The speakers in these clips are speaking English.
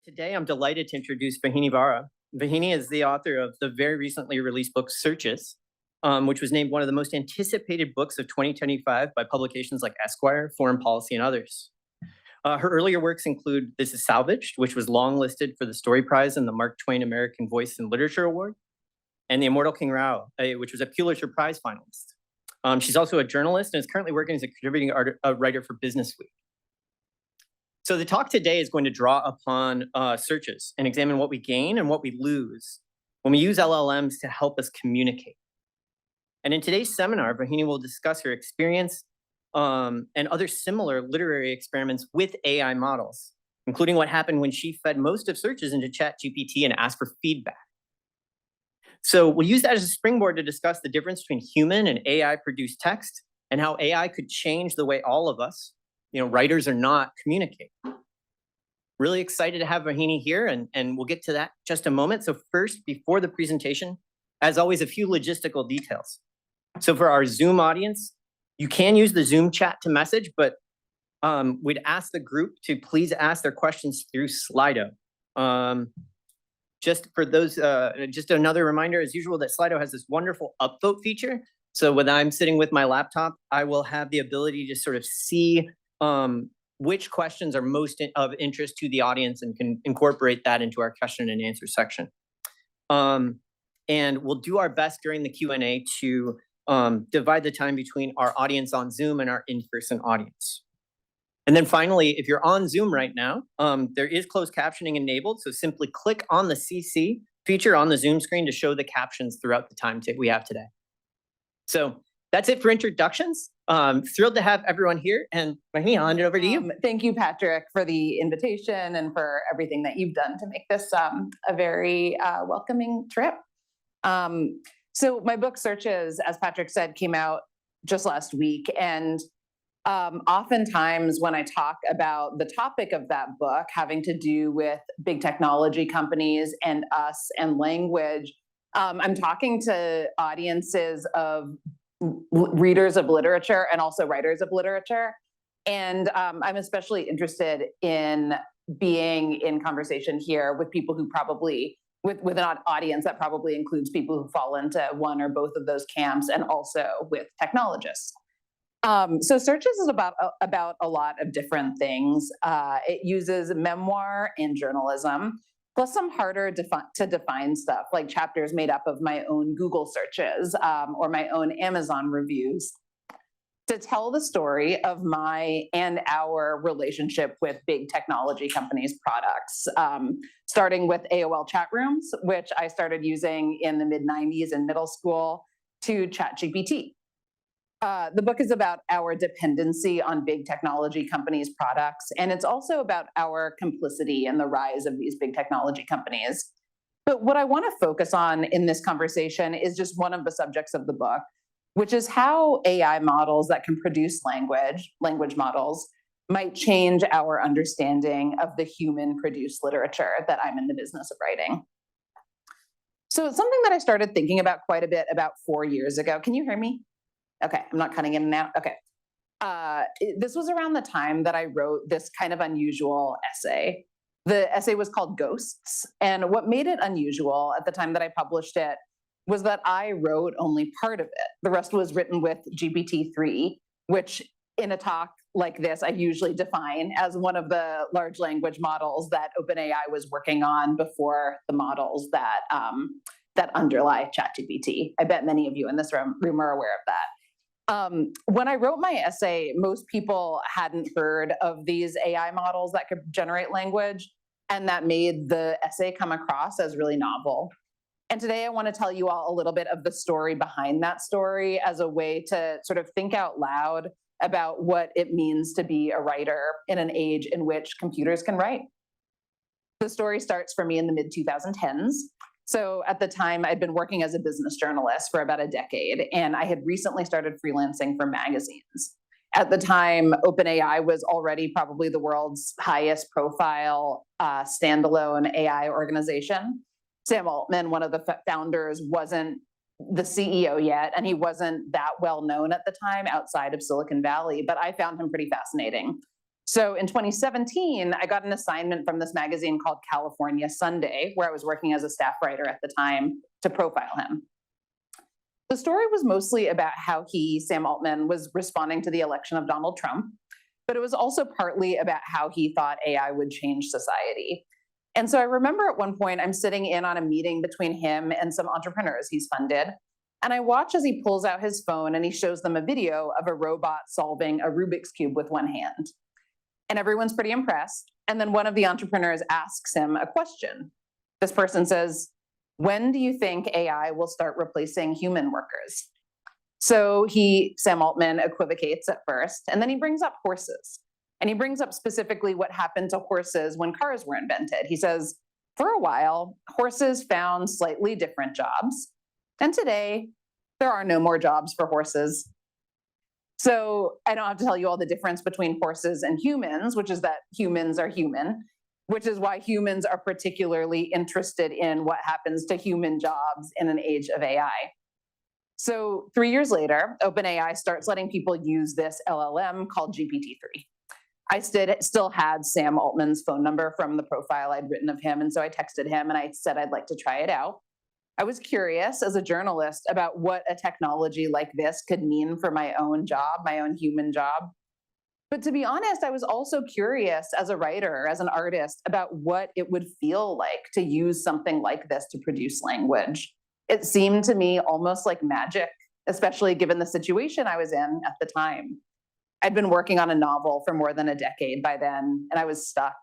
Today, I'm delighted to introduce Vauhini Vara. Vauhini is the author of the very recently released book Searches, which was named one of the most anticipated books of 2025 by publications like Esquire, Foreign Policy, and others. Her earlier works include This is Salvaged, which was longlisted for the Story Prize and the Mark Twain American Voice in Literature Award, and The Immortal King Rao, which was a Pulitzer Prize finalist. She's also a journalist and is currently working as a contributing writer for Business Week. So the talk today is going to draw upon searches and examine what we gain and what we lose when we use LLMs to help us communicate. And in today's seminar, Vauhini will discuss her experience and other similar literary experiments with AI models, including what happened when she fed most of searches into ChatGPT and asked for feedback. So we'll use that as a springboard to discuss the difference between human and AI-produced text and how AI could change the way all of us, writers or not, communicate. Really excited to have Vauhini here, and we'll get to that in just a moment. So first, before the presentation, as always, a few logistical details. So for our Zoom audience, you can use the Zoom chat to message, but we'd ask the group to please ask their questions through Slido. Just for those, just another reminder, as usual, that Slido has this wonderful upvote feature. So when I'm sitting with my laptop, I will have the ability to sort of see which questions are most of interest to the audience and can incorporate that into our question and answer section. And we'll do our best during the Q&A to divide the time between our audience on Zoom and our in-person audience. And then finally, if you're on Zoom right now, there is closed captioning enabled. So simply click on the CC feature on the Zoom screen to show the captions throughout the time we have today. So that's it for introductions. Thrilled to have everyone here. And Vauhini, I'll hand it over to you. Thank you, Patrick, for the invitation and for everything that you've done to make this a very welcoming trip. So my book Searches, as Patrick said, came out just last week. And oftentimes when I talk about the topic of that book having to do with big technology companies and us and language, I'm talking to audiences of readers of literature and also writers of literature. And I'm especially interested in being in conversation here with people who probably, with an audience that probably includes people who fall into one or both of those camps, and also with technologists. So Searches is about a lot of different things. It uses memoir and journalism, plus some harder to define stuff, like chapters made up of my own Google searches or my own Amazon reviews, to tell the story of my and our relationship with big technology companies' products, starting with AOL chat rooms, which I started using in the mid-90s in middle school, to ChatGPT. The book is about our dependency on big technology companies' products, and it's also about our complicity in the rise of these big technology companies. But what I want to focus on in this conversation is just one of the subjects of the book, which is how AI models that can produce language models, might change our understanding of the human-produced literature that I'm in the business of writing. So it's something that I started thinking about quite a bit about 4 years ago. Can you hear me? Okay, I'm not cutting in and out. Okay. This was around the time that I wrote this kind of unusual essay. The essay was called Ghosts. And what made it unusual at the time that I published it was that I wrote only part of it. The rest was written with GPT-3, which in a talk like this, I usually define as one of the large language models that OpenAI was working on before the models that underlie ChatGPT. I bet many of you in this room are aware of that. When I wrote my essay, most people hadn't heard of these AI models that could generate language, and that made the essay come across as really novel. And today I want to tell you all a little bit of the story behind that story as a way to sort of think out loud about what it means to be a writer in an age in which computers can write. The story starts for me in the mid-2010s. So at the time, I'd been working as a business journalist for about a decade, and I had recently started freelancing for magazines. At the time, OpenAI was already probably the world's highest profile standalone AI organization. Sam Altman, one of the founders, wasn't the CEO yet, and he wasn't that well known at the time outside of Silicon Valley, but I found him pretty fascinating. So in 2017, I got an assignment from this magazine called California Sunday, where I was working as a staff writer at the time, to profile him. The story was mostly about how he, Sam Altman, was responding to the election of Donald Trump, but it was also partly about how he thought AI would change society. And so I remember at one point, I'm sitting in on a meeting between him and some entrepreneurs he's funded. And I watch as he pulls out his phone and he shows them a video of a robot solving a Rubik's Cube with one hand. And everyone's pretty impressed. And then one of the entrepreneurs asks him a question. This person says, "When do you think AI will start replacing human workers?" So Sam Altman equivocates at first, and then he brings up horses. And he brings up specifically what happened to horses when cars were invented. He says, for a while, horses found slightly different jobs. And today, there are no more jobs for horses. So I don't have to tell you all the difference between horses and humans, which is that humans are human, which is why humans are particularly interested in what happens to human jobs in an age of AI. So 3 years later, OpenAI starts letting people use this LLM called GPT-3. I still had Sam Altman's phone number from the profile I'd written of him, and so I texted him and I said I'd like to try it out. I was curious as a journalist about what a technology like this could mean for my own job, my own human job. But to be honest, I was also curious as a writer, as an artist, about what it would feel like to use something like this to produce language. It seemed to me almost like magic, especially given the situation I was in at the time. I'd been working on a novel for more than a decade by then, and I was stuck.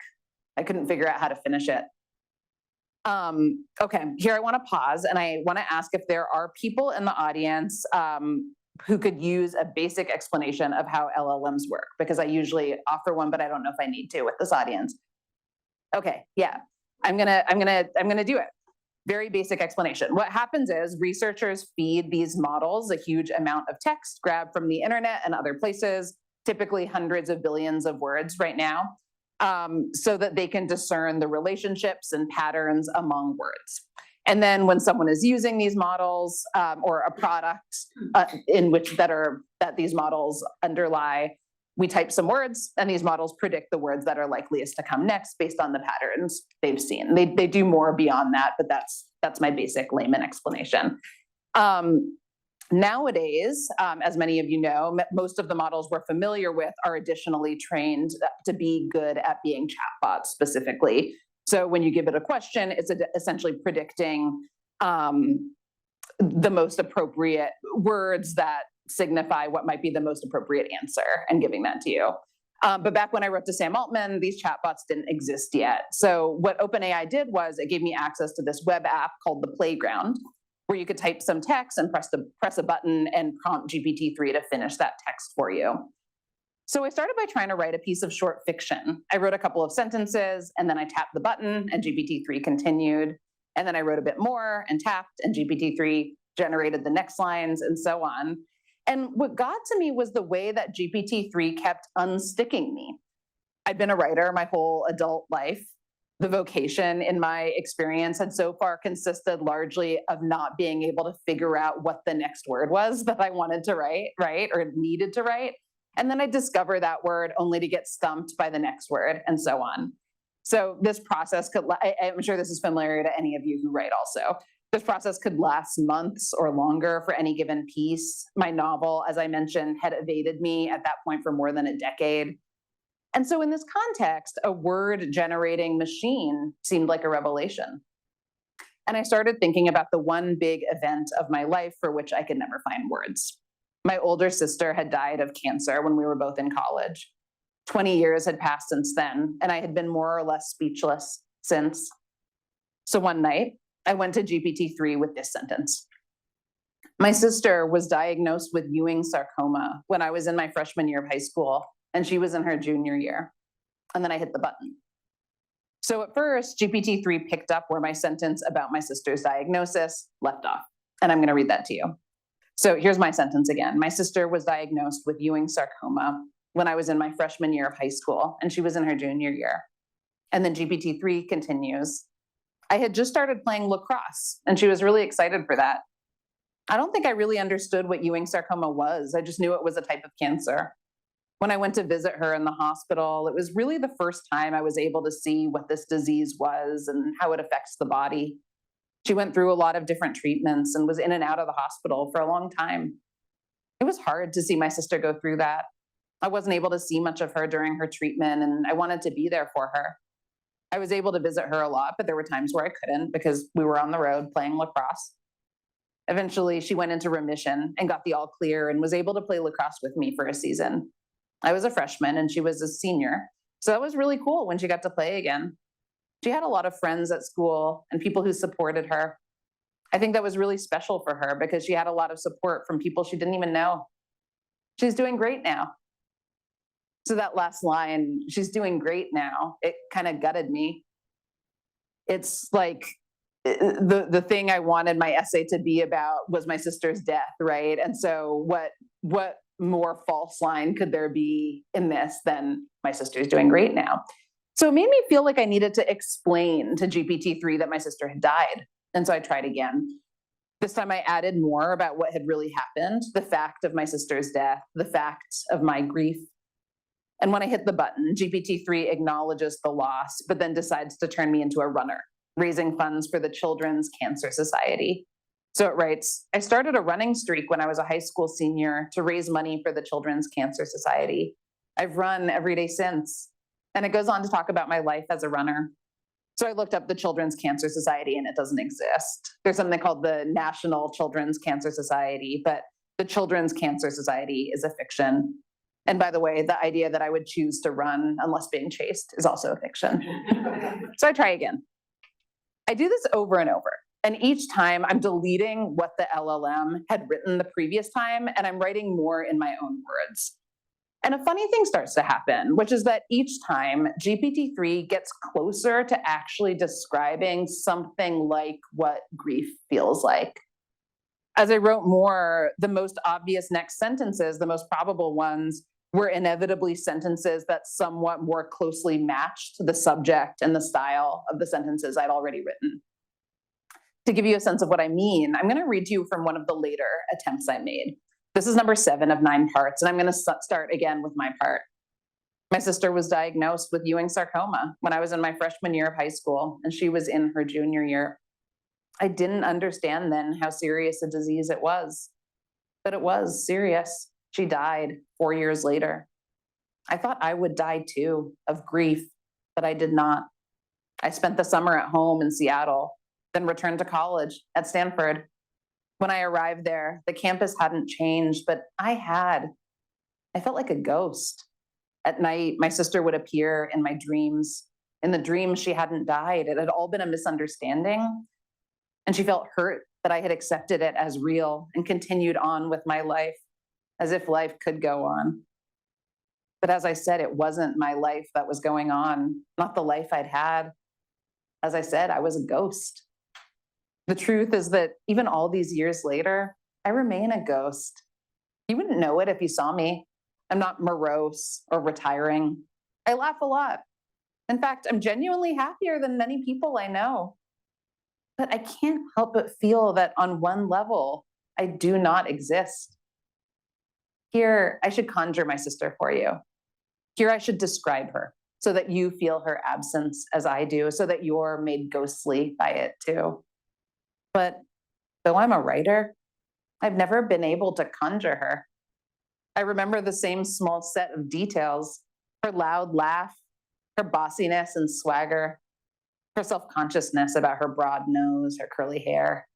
I couldn't figure out how to finish it. Okay, here I want to pause, and I want to ask if there are people in the audience who could use a basic explanation of how LLMs work, because I usually offer one, but I don't know if I need to with this audience. Okay, yeah, I'm gonna do it. Very basic explanation. What happens is researchers feed these models a huge amount of text grabbed from the internet and other places, typically hundreds of billions of words right now, so that they can discern the relationships and patterns among words. And then when someone is using these models or a product in which that these models underlie, we type some words and these models predict the words that are likeliest to come next based on the patterns they've seen. They do more beyond that, but that's my basic layman explanation. Nowadays, as many of you know, most of the models we're familiar with are additionally trained to be good at being chatbots specifically. So when you give it a question, it's essentially predicting the most appropriate words that signify what might be the most appropriate answer and giving that to you. But back when I wrote to Sam Altman, these chatbots didn't exist yet. So what OpenAI did was it gave me access to this web app called The Playground, where you could type some text and press a button and prompt GPT-3 to finish that text for you. So I started by trying to write a piece of short fiction. I wrote a couple of sentences, and then I tapped the button, and GPT-3 continued. And then I wrote a bit more and tapped, and GPT-3 generated the next lines, and so on. And what got to me was the way that GPT-3 kept unsticking me. I'd been a writer my whole adult life. The vocation in my experience had so far consisted largely of not being able to figure out what the next word was that I wanted to write, or needed to write. And then I discover that word only to get stumped by the next word, and so on. So this process I'm sure this is familiar to any of you who write also. This process could last months or longer for any given piece. My novel, as I mentioned, had evaded me at that point for more than a decade. And so in this context, a word-generating machine seemed like a revelation. And I started thinking about the one big event of my life for which I could never find words. My older sister had died of cancer when we were both in college. 20 years had passed since then, and I had been more or less speechless since. So one night, I went to GPT-3 with this sentence. My sister was diagnosed with Ewing sarcoma when I was in my freshman year of high school, and she was in her junior year. And then I hit the button. So at first, GPT-3 picked up where my sentence about my sister's diagnosis left off. And I'm going to read that to you. So here's my sentence again. My sister was diagnosed with Ewing sarcoma when I was in my freshman year of high school, and she was in her junior year. And then GPT-3 continues. I had just started playing lacrosse, and she was really excited for that. I don't think I really understood what Ewing sarcoma was. I just knew it was a type of cancer. When I went to visit her in the hospital, it was really the first time I was able to see what this disease was and how it affects the body. She went through a lot of different treatments and was in and out of the hospital for a long time. It was hard to see my sister go through that. I wasn't able to see much of her during her treatment, and I wanted to be there for her. I was able to visit her a lot, but there were times where I couldn't because we were on the road playing lacrosse. Eventually, she went into remission and got the all clear and was able to play lacrosse with me for a season. I was a freshman and she was a senior, so that was really cool when she got to play again. She had a lot of friends at school and people who supported her. I think that was really special for her because she had a lot of support from people she didn't even know. She's doing great now. So that last line, she's doing great now, it kind of gutted me. It's like the thing I wanted my essay to be about was my sister's death, right? And so what more false line could there be in this than my sister's doing great now? So it made me feel like I needed to explain to GPT-3 that my sister had died. And so I tried again. This time I added more about what had really happened, the fact of my sister's death, the fact of my grief. And when I hit the button, GPT-3 acknowledges the loss, but then decides to turn me into a runner, raising funds for the Children's Cancer Society. So it writes, I started a running streak when I was a high school senior to raise money for the Children's Cancer Society. I've run every day since. And it goes on to talk about my life as a runner. So I looked up the Children's Cancer Society and it doesn't exist. There's something called the National Children's Cancer Society, but the Children's Cancer Society is a fiction. And by the way, the idea that I would choose to run unless being chased is also a fiction. So I try again. I do this over and over. And each time I'm deleting what the LLM had written the previous time, and I'm writing more in my own words. And a funny thing starts to happen, which is that each time GPT-3 gets closer to actually describing something like what grief feels like. As I wrote more, the most obvious next sentences, the most probable ones, were inevitably sentences that somewhat more closely matched the subject and the style of the sentences I'd already written. To give you a sense of what I mean, I'm going to read to you from one of the later attempts I made. This is number 7 of 9 parts, and I'm going to start again with my part. My sister was diagnosed with Ewing sarcoma when I was in my freshman year of high school, and she was in her junior year. I didn't understand then how serious a disease it was, but it was serious. She died 4 years later. I thought I would die too, of grief, but I did not. I spent the summer at home in Seattle, then returned to college at Stanford. When I arrived there, the campus hadn't changed, but I had. I felt like a ghost. At night, my sister would appear in my dreams. In the dreams, she hadn't died. It had all been a misunderstanding. And she felt hurt that I had accepted it as real and continued on with my life, as if life could go on. But as I said, it wasn't my life that was going on, not the life I'd had. As I said, I was a ghost. The truth is that even all these years later, I remain a ghost. You wouldn't know it if you saw me. I'm not morose or retiring. I laugh a lot. In fact, I'm genuinely happier than many people I know. But I can't help but feel that on one level, I do not exist. Here, I should conjure my sister for you. Here, I should describe her so that you feel her absence as I do, so that you're made ghostly by it too. But though I'm a writer, I've never been able to conjure her. I remember the same small set of details, her loud laugh, her bossiness and swagger, her self-consciousness about her broad nose, her curly hair.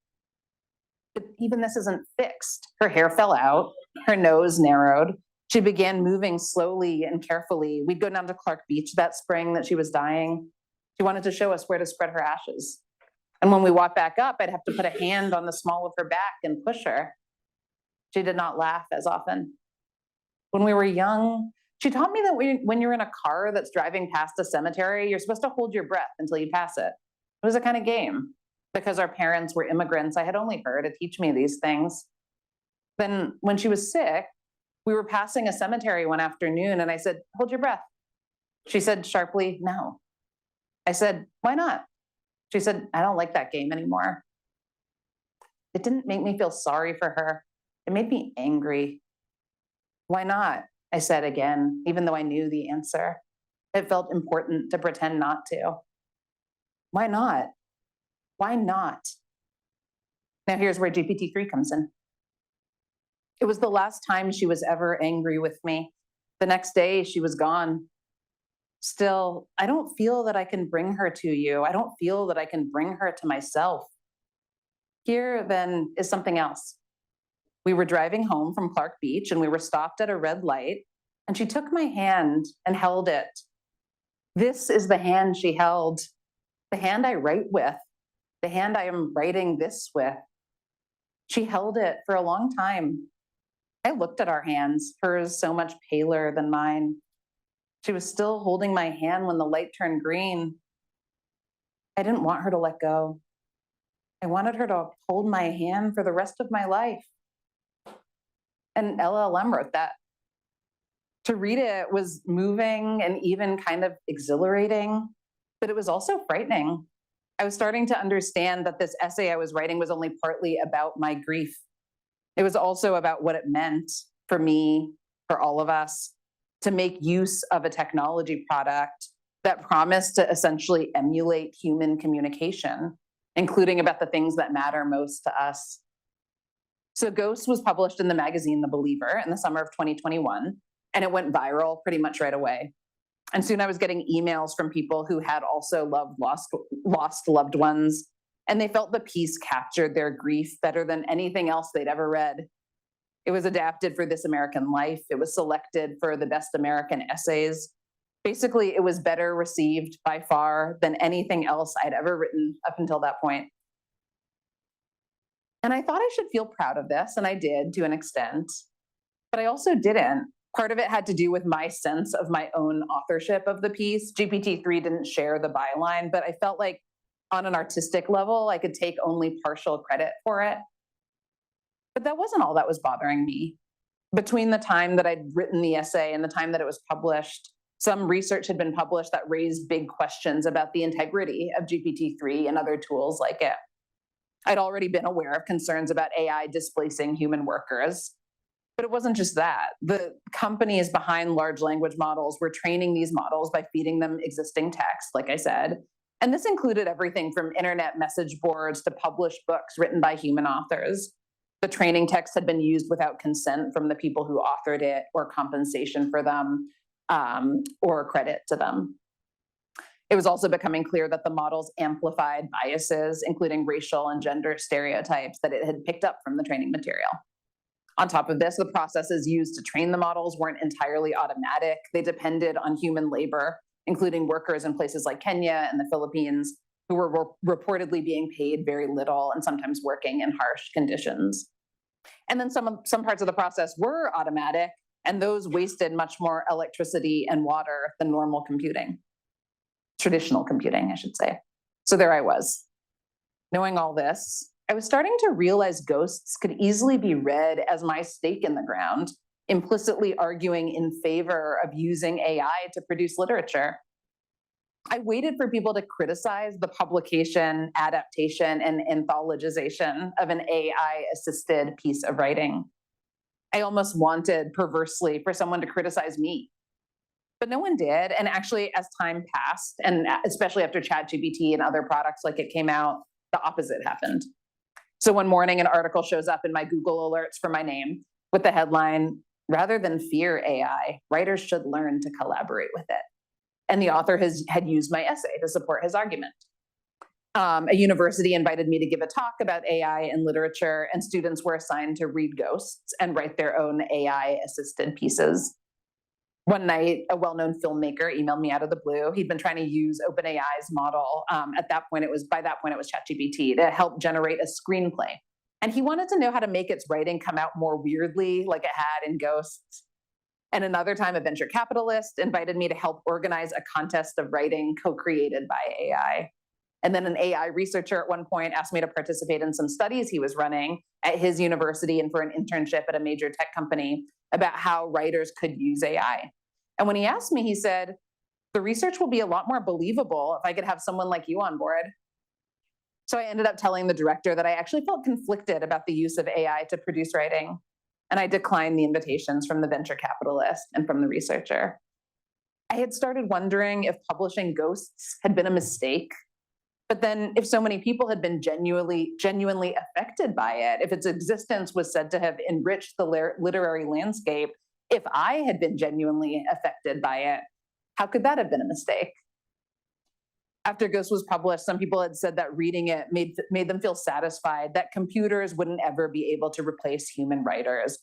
But even this isn't fixed. Her hair fell out, her nose narrowed. She began moving slowly and carefully. We'd go down to Clark Beach that spring that she was dying. She wanted to show us where to spread her ashes. And when we walked back up, I'd have to put a hand on the small of her back and push her. She did not laugh as often. When we were young, she taught me that when you're in a car that's driving past a cemetery, you're supposed to hold your breath until you pass it. It was a kind of game. Because our parents were immigrants, I had only her to teach me these things. Then when she was sick, we were passing a cemetery one afternoon and I said, hold your breath. She said sharply, no. I said, why not? She said, I don't like that game anymore. It didn't make me feel sorry for her. It made me angry. Why not? I said again, even though I knew the answer. It felt important to pretend not to. Why not? Why not? Now here's where GPT-3 comes in. It was the last time she was ever angry with me. The next day, she was gone. Still, I don't feel that I can bring her to you. I don't feel that I can bring her to myself. Here, then, is something else. We were driving home from Clark Beach, and we were stopped at a red light, and she took my hand and held it. This is the hand she held, the hand I write with, the hand I am writing this with. She held it for a long time. I looked at our hands, hers so much paler than mine. She was still holding my hand when the light turned green. I didn't want her to let go. I wanted her to hold my hand for the rest of my life. And LLM wrote that. To read it was moving and even kind of exhilarating, but it was also frightening. I was starting to understand that this essay I was writing was only partly about my grief. It was also about what it meant for me, for all of us, to make use of a technology product that promised to essentially emulate human communication, including about the things that matter most to us. So Ghost was published in the magazine The Believer in the summer of 2021, and it went viral pretty much right away. And soon I was getting emails from people who had also lost loved ones, and they felt the piece captured their grief better than anything else they'd ever read. It was adapted for This American Life. It was selected for the Best American Essays. Basically, it was better received by far than anything else I'd ever written up until that point. And I thought I should feel proud of this, and I did to an extent, but I also didn't. Part of it had to do with my sense of my own authorship of the piece. GPT-3 didn't share the byline, but I felt like on an artistic level, I could take only partial credit for it. But that wasn't all that was bothering me. Between the time that I'd written the essay and the time that it was published, some research had been published that raised big questions about the integrity of GPT-3 and other tools like it. I'd already been aware of concerns about AI displacing human workers. But it wasn't just that. The companies behind large language models were training these models by feeding them existing text, like I said. And this included everything from internet message boards to published books written by human authors. The training text had been used without consent from the people who authored it, or compensation for them, or credit to them. It was also becoming clear that the models amplified biases, including racial and gender stereotypes that it had picked up from the training material. On top of this, the processes used to train the models weren't entirely automatic. They depended on human labor, including workers in places like Kenya and the Philippines, who were reportedly being paid very little and sometimes working in harsh conditions. And then some parts of the process were automatic, and those wasted much more electricity and water than normal computing. Traditional computing, I should say. So there I was. Knowing all this, I was starting to realize Ghosts could easily be read as my stake in the ground, implicitly arguing in favor of using AI to produce literature. I waited for people to criticize the publication, adaptation, and anthologization of an AI-assisted piece of writing. I almost wanted, perversely, for someone to criticize me. But no one did, and actually, as time passed, and especially after ChatGPT and other products like it came out, the opposite happened. So one morning, an article shows up in my Google alerts for my name with the headline, "Rather than fear AI, writers should learn to collaborate with it." And the author had used my essay to support his argument. A university invited me to give a talk about AI in literature, and students were assigned to read Ghosts and write their own AI-assisted pieces. One night, a well-known filmmaker emailed me out of the blue. He'd been trying to use OpenAI's model. By that point, it was ChatGPT to help generate a screenplay. And he wanted to know how to make its writing come out more weirdly, like it had in Ghosts. And another time, a venture capitalist invited me to help organize a contest of writing co-created by AI. And then an AI researcher at one point asked me to participate in some studies he was running at his university and for an internship at a major tech company about how writers could use AI. And when he asked me, he said, "The research will be a lot more believable if I could have someone like you on board." So I ended up telling the director that I actually felt conflicted about the use of AI to produce writing. and I declined the invitations from the venture capitalist and from the researcher. I had started wondering if publishing Ghosts had been a mistake. But then if so many people had been genuinely affected by it, if its existence was said to have enriched the literary landscape, if I had been genuinely affected by it, how could that have been a mistake? After Ghost was published, some people had said that reading it made them feel satisfied that computers wouldn't ever be able to replace human writers.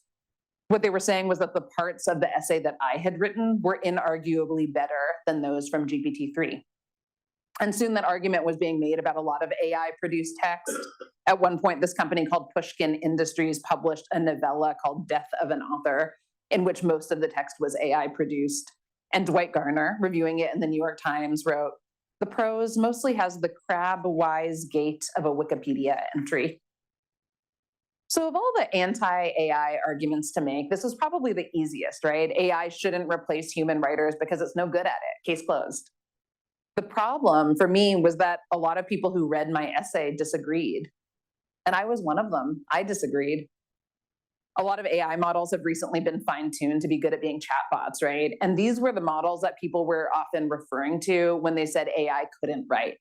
What they were saying was that the parts of the essay that I had written were inarguably better than those from GPT-3. And soon that argument was being made about a lot of AI-produced text. At one point, this company called Pushkin Industries published a novella called Death of an Author, in which most of the text was AI-produced. And Dwight Garner, reviewing it in the New York Times, wrote, "The prose mostly has the crab-wise gait of a Wikipedia entry." So of all the anti-AI arguments to make, this was probably the easiest, right? AI shouldn't replace human writers because it's no good at it. Case closed. The problem for me was that a lot of people who read my essay disagreed. And I was one of them. I disagreed. A lot of AI models have recently been fine-tuned to be good at being chatbots, right? And these were the models that people were often referring to when they said AI couldn't write.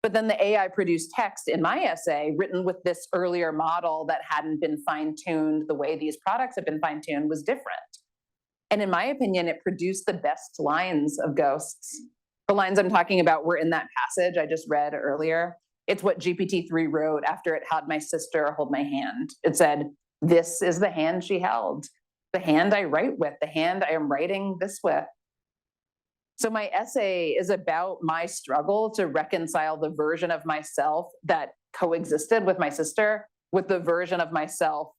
But then the AI-produced text in my essay, written with this earlier model that hadn't been fine-tuned the way these products have been fine-tuned, was different. And in my opinion, it produced the best lines of Ghosts. The lines I'm talking about were in that passage I just read earlier. It's what GPT-3 wrote after it had my sister hold my hand. It said, "This is the hand she held, the hand I write with, the hand I am writing this with." So my essay is about my struggle to reconcile the version of myself that coexisted with my sister with the version of myself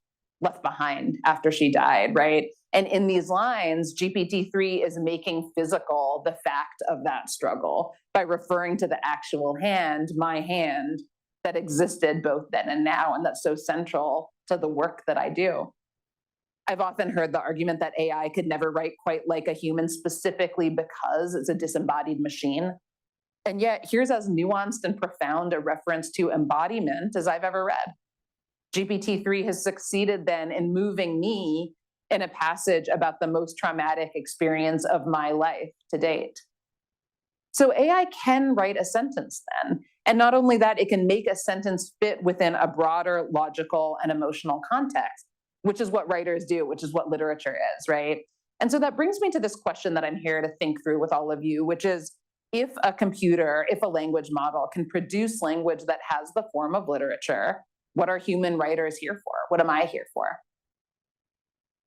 left behind after she died, right? And in these lines, GPT-3 is making physical the fact of that struggle by referring to the actual hand, my hand, that existed both then and now, and that's so central to the work that I do. I've often heard the argument that AI could never write quite like a human specifically because it's a disembodied machine. And yet, here's as nuanced and profound a reference to embodiment as I've ever read. GPT-3 has succeeded then in moving me in a passage about the most traumatic experience of my life to date. So AI can write a sentence then. And not only that, it can make a sentence fit within a broader logical and emotional context, which is what writers do, which is what literature is, right? And so that brings me to this question that I'm here to think through with all of you, which is, if a computer, if a language model can produce language that has the form of literature, what are human writers here for? What am I here for?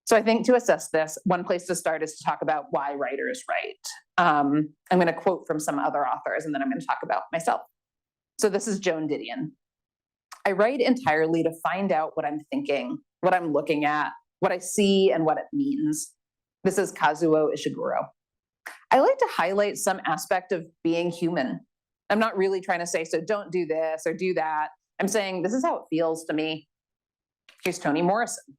So I think to assess this, one place to start is to talk about why writers write. I'm going to quote from some other authors, and then I'm going to talk about myself. So this is Joan Didion. "I write entirely to find out what I'm thinking, what I'm looking at, what I see, and what it means." This is Kazuo Ishiguro. I like to highlight some aspect of being human. I'm not really trying to say, so don't do this or do that. I'm saying, this is how it feels to me. Here's Toni Morrison.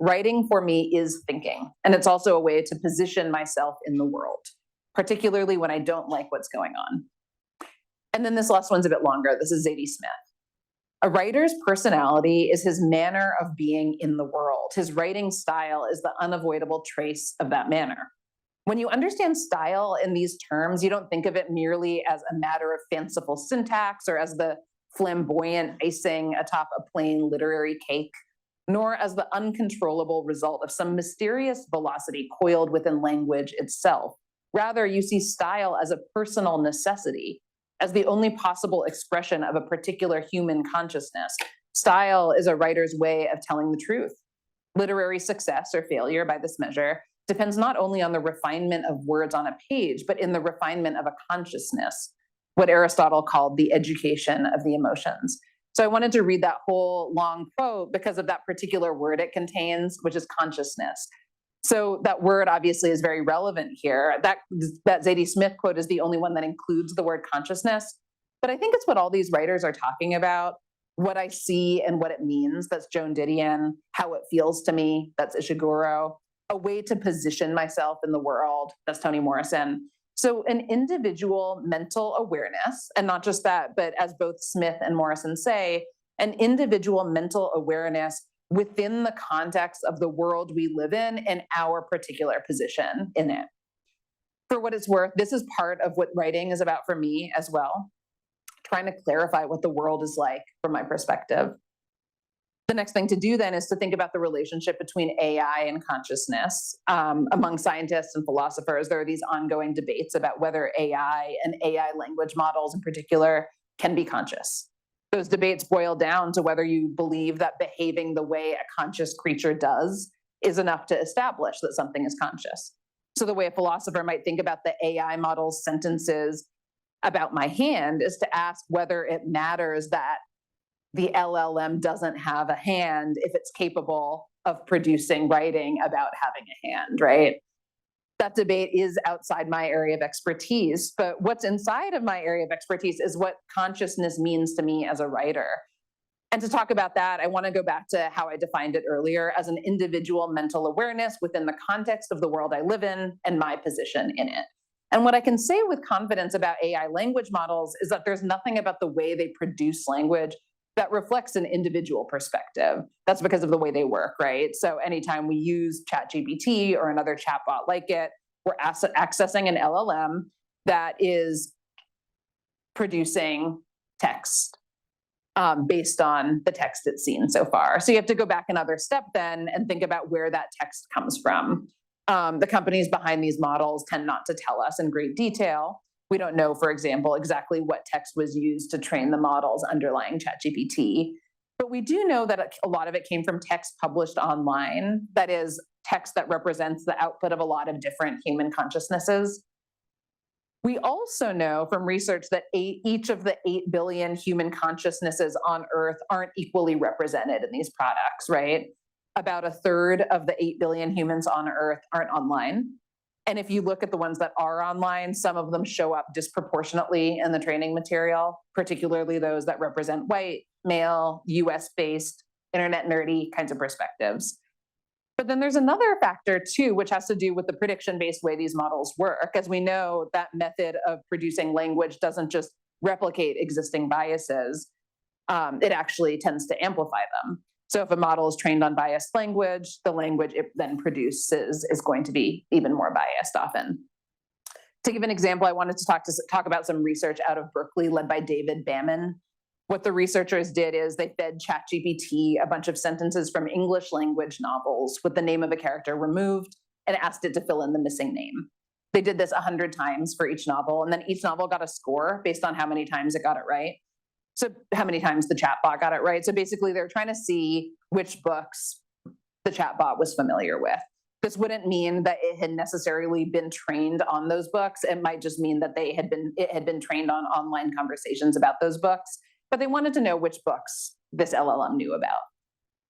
"Writing for me is thinking, and it's also a way to position myself in the world, particularly when I don't like what's going on." And then this last one's a bit longer. This is Zadie Smith. "A writer's personality is his manner of being in the world. His writing style is the unavoidable trace of that manner." When you understand style in these terms, you don't think of it merely as a matter of fanciful syntax or as the flamboyant icing atop a plain literary cake, nor as the uncontrollable result of some mysterious velocity coiled within language itself. Rather, you see style as a personal necessity, as the only possible expression of a particular human consciousness. Style is a writer's way of telling the truth. Literary success or failure by this measure depends not only on the refinement of words on a page, but in the refinement of a consciousness, what Aristotle called the education of the emotions. So I wanted to read that whole long quote because of that particular word it contains, which is consciousness. So that word obviously is very relevant here. That Zadie Smith quote is the only one that includes the word consciousness. But I think it's what all these writers are talking about. What I see and what it means, that's Joan Didion. How it feels to me, that's Ishiguro. A way to position myself in the world, that's Toni Morrison. So an individual mental awareness, and not just that, but as both Smith and Morrison say, an individual mental awareness within the context of the world we live in and our particular position in it. For what it's worth, this is part of what writing is about for me as well, trying to clarify what the world is like from my perspective. The next thing to do then is to think about the relationship between AI and consciousness. Among scientists and philosophers, there are these ongoing debates about whether AI and AI language models in particular can be conscious. Those debates boil down to whether you believe that behaving the way a conscious creature does is enough to establish that something is conscious. So the way a philosopher might think about the AI model's sentences about my hand is to ask whether it matters that the LLM doesn't have a hand if it's capable of producing writing about having a hand, right? That debate is outside my area of expertise, but what's inside of my area of expertise is what consciousness means to me as a writer. And to talk about that, I want to go back to how I defined it earlier as an individual mental awareness within the context of the world I live in and my position in it. And what I can say with confidence about AI language models is that there's nothing about the way they produce language that reflects an individual perspective. That's because of the way they work, right? So anytime we use ChatGPT or another chatbot like it, we're accessing an LLM that is producing text based on the text it's seen so far. So you have to go back another step then and think about where that text comes from. The companies behind these models tend not to tell us in great detail. We don't know, for example, exactly what text was used to train the models underlying ChatGPT. But we do know that a lot of it came from text published online, that is, text that represents the output of a lot of different human consciousnesses. We also know from research that each of the 8 billion human consciousnesses on Earth aren't equally represented in these products, right? About a third of the 8 billion humans on Earth aren't online. And if you look at the ones that are online, some of them show up disproportionately in the training material, particularly those that represent white, male, US-based, internet nerdy kinds of perspectives. But then there's another factor too, which has to do with the prediction-based way these models work. As we know, that method of producing language doesn't just replicate existing biases, it actually tends to amplify them. So if a model is trained on biased language, the language it then produces is going to be even more biased often. To give an example, I wanted to talk about some research out of Berkeley led by David Baman. What the researchers did is they fed ChatGPT a bunch of sentences from English language novels with the name of a character removed and asked it to fill in the missing name. They did this 100 times for each novel, and then each novel got a score based on how many times it got it right. So how many times the chatbot got it right. So basically they're trying to see which books the chatbot was familiar with. This wouldn't mean that it had necessarily been trained on those books. It might just mean that it had been trained on online conversations about those books, but they wanted to know which books this LLM knew about.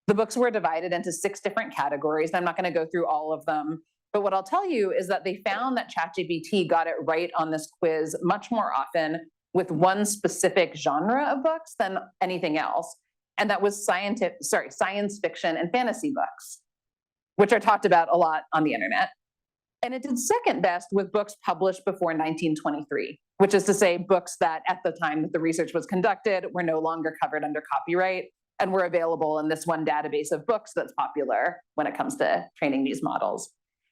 The books were divided into 6 different categories. I'm not going to go through all of them, but what I'll tell you is that they found that ChatGPT got it right on this quiz much more often with one specific genre of books than anything else, and that was science fiction and fantasy books, which are talked about a lot on the internet. And it did second best with books published before 1923, which is to say books that at the time that the research was conducted were no longer covered under copyright and were available in this one database of books that's popular when it comes to training these models.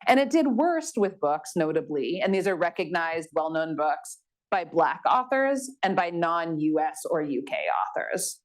And it did worst with books, notably, and these are recognized, well-known books, by Black authors and by non-US or UK authors.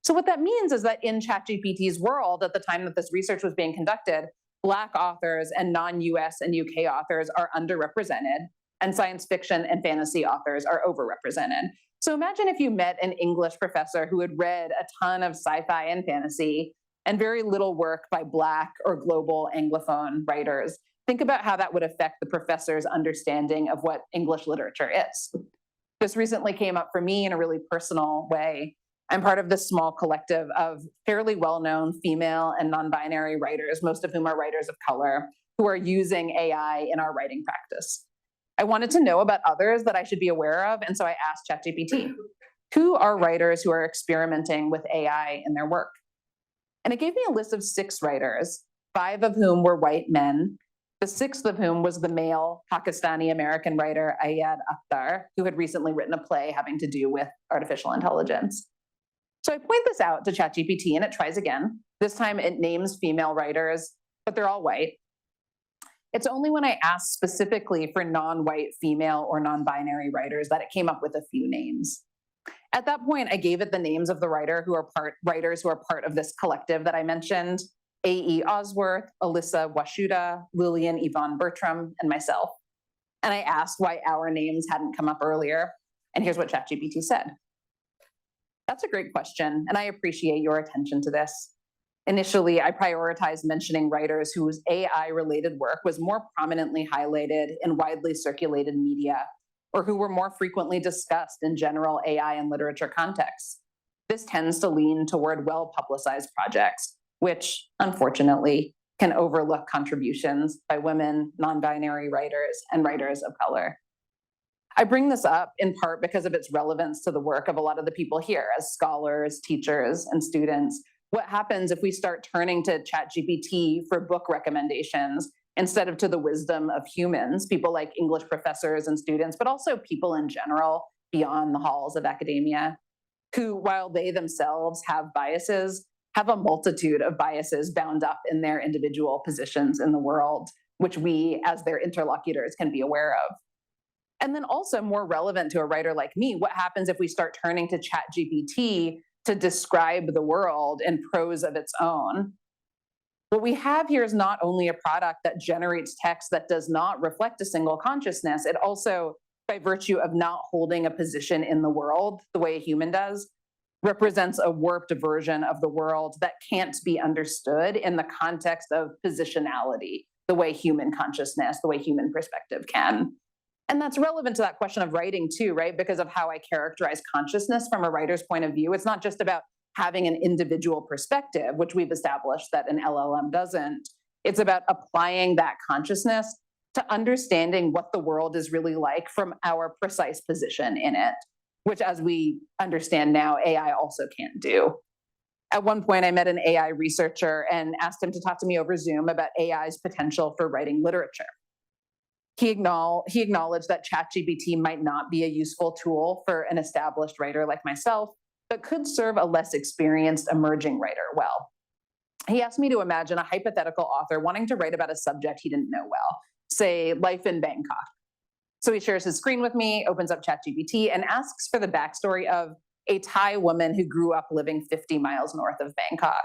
So what that means is that in ChatGPT's world, at the time that this research was being conducted, Black authors and non-US and UK authors are underrepresented, and science fiction and fantasy authors are overrepresented. So imagine if you met an English professor who had read a ton of sci-fi and fantasy and very little work by Black or global Anglophone writers. Think about how that would affect the professor's understanding of what English literature is. This recently came up for me in a really personal way. I'm part of this small collective of fairly well-known female and non-binary writers, most of whom are writers of color, who are using AI in our writing practice. I wanted to know about others that I should be aware of, and so I asked ChatGPT, who are writers who are experimenting with AI in their work? And it gave me a list of 6 writers, 5 of whom were white men, the 6th of whom was the male Pakistani-American writer Ayad Akhtar, who had recently written a play having to do with artificial intelligence. So I point this out to ChatGPT and it tries again. This time it names female writers, but they're all white. It's only when I asked specifically for non-white female or non-binary writers that it came up with a few names. At that point, I gave it the names of the writers who are part of this collective that I mentioned: A.E. Osworth, Alyssa Washuta, Lillian Yvonne Bertram, and myself. And I asked why our names hadn't come up earlier. And here's what ChatGPT said. That's a great question, and I appreciate your attention to this. Initially, I prioritized mentioning writers whose AI-related work was more prominently highlighted in widely circulated media, or who were more frequently discussed in general AI and literature contexts. This tends to lean toward well-publicized projects, which, unfortunately, can overlook contributions by women, non-binary writers, and writers of color. I bring this up in part because of its relevance to the work of a lot of the people here as scholars, teachers, and students. What happens if we start turning to ChatGPT for book recommendations instead of to the wisdom of humans, people like English professors and students, but also people in general beyond the halls of academia, who, while they themselves have biases, have a multitude of biases bound up in their individual positions in the world, which we, as their interlocutors, can be aware of. And then also more relevant to a writer like me, what happens if we start turning to ChatGPT to describe the world in prose of its own? What we have here is not only a product that generates text that does not reflect a single consciousness, it also, by virtue of not holding a position in the world the way a human does, represents a warped version of the world that can't be understood in the context of positionality, the way human consciousness, the way human perspective can. And that's relevant to that question of writing too, right? Because of how I characterize consciousness from a writer's point of view. It's not just about having an individual perspective, which we've established that an LLM doesn't. It's about applying that consciousness to understanding what the world is really like from our precise position in it, which, as we understand now, AI also can't do. At one point, I met an AI researcher and asked him to talk to me over Zoom about AI's potential for writing literature. He acknowledged that ChatGPT might not be a useful tool for an established writer like myself, but could serve a less experienced emerging writer well. He asked me to imagine a hypothetical author wanting to write about a subject he didn't know well, say life in Bangkok. So he shares his screen with me, opens up ChatGPT, and asks for the backstory of a Thai woman who grew up living 50 miles north of Bangkok.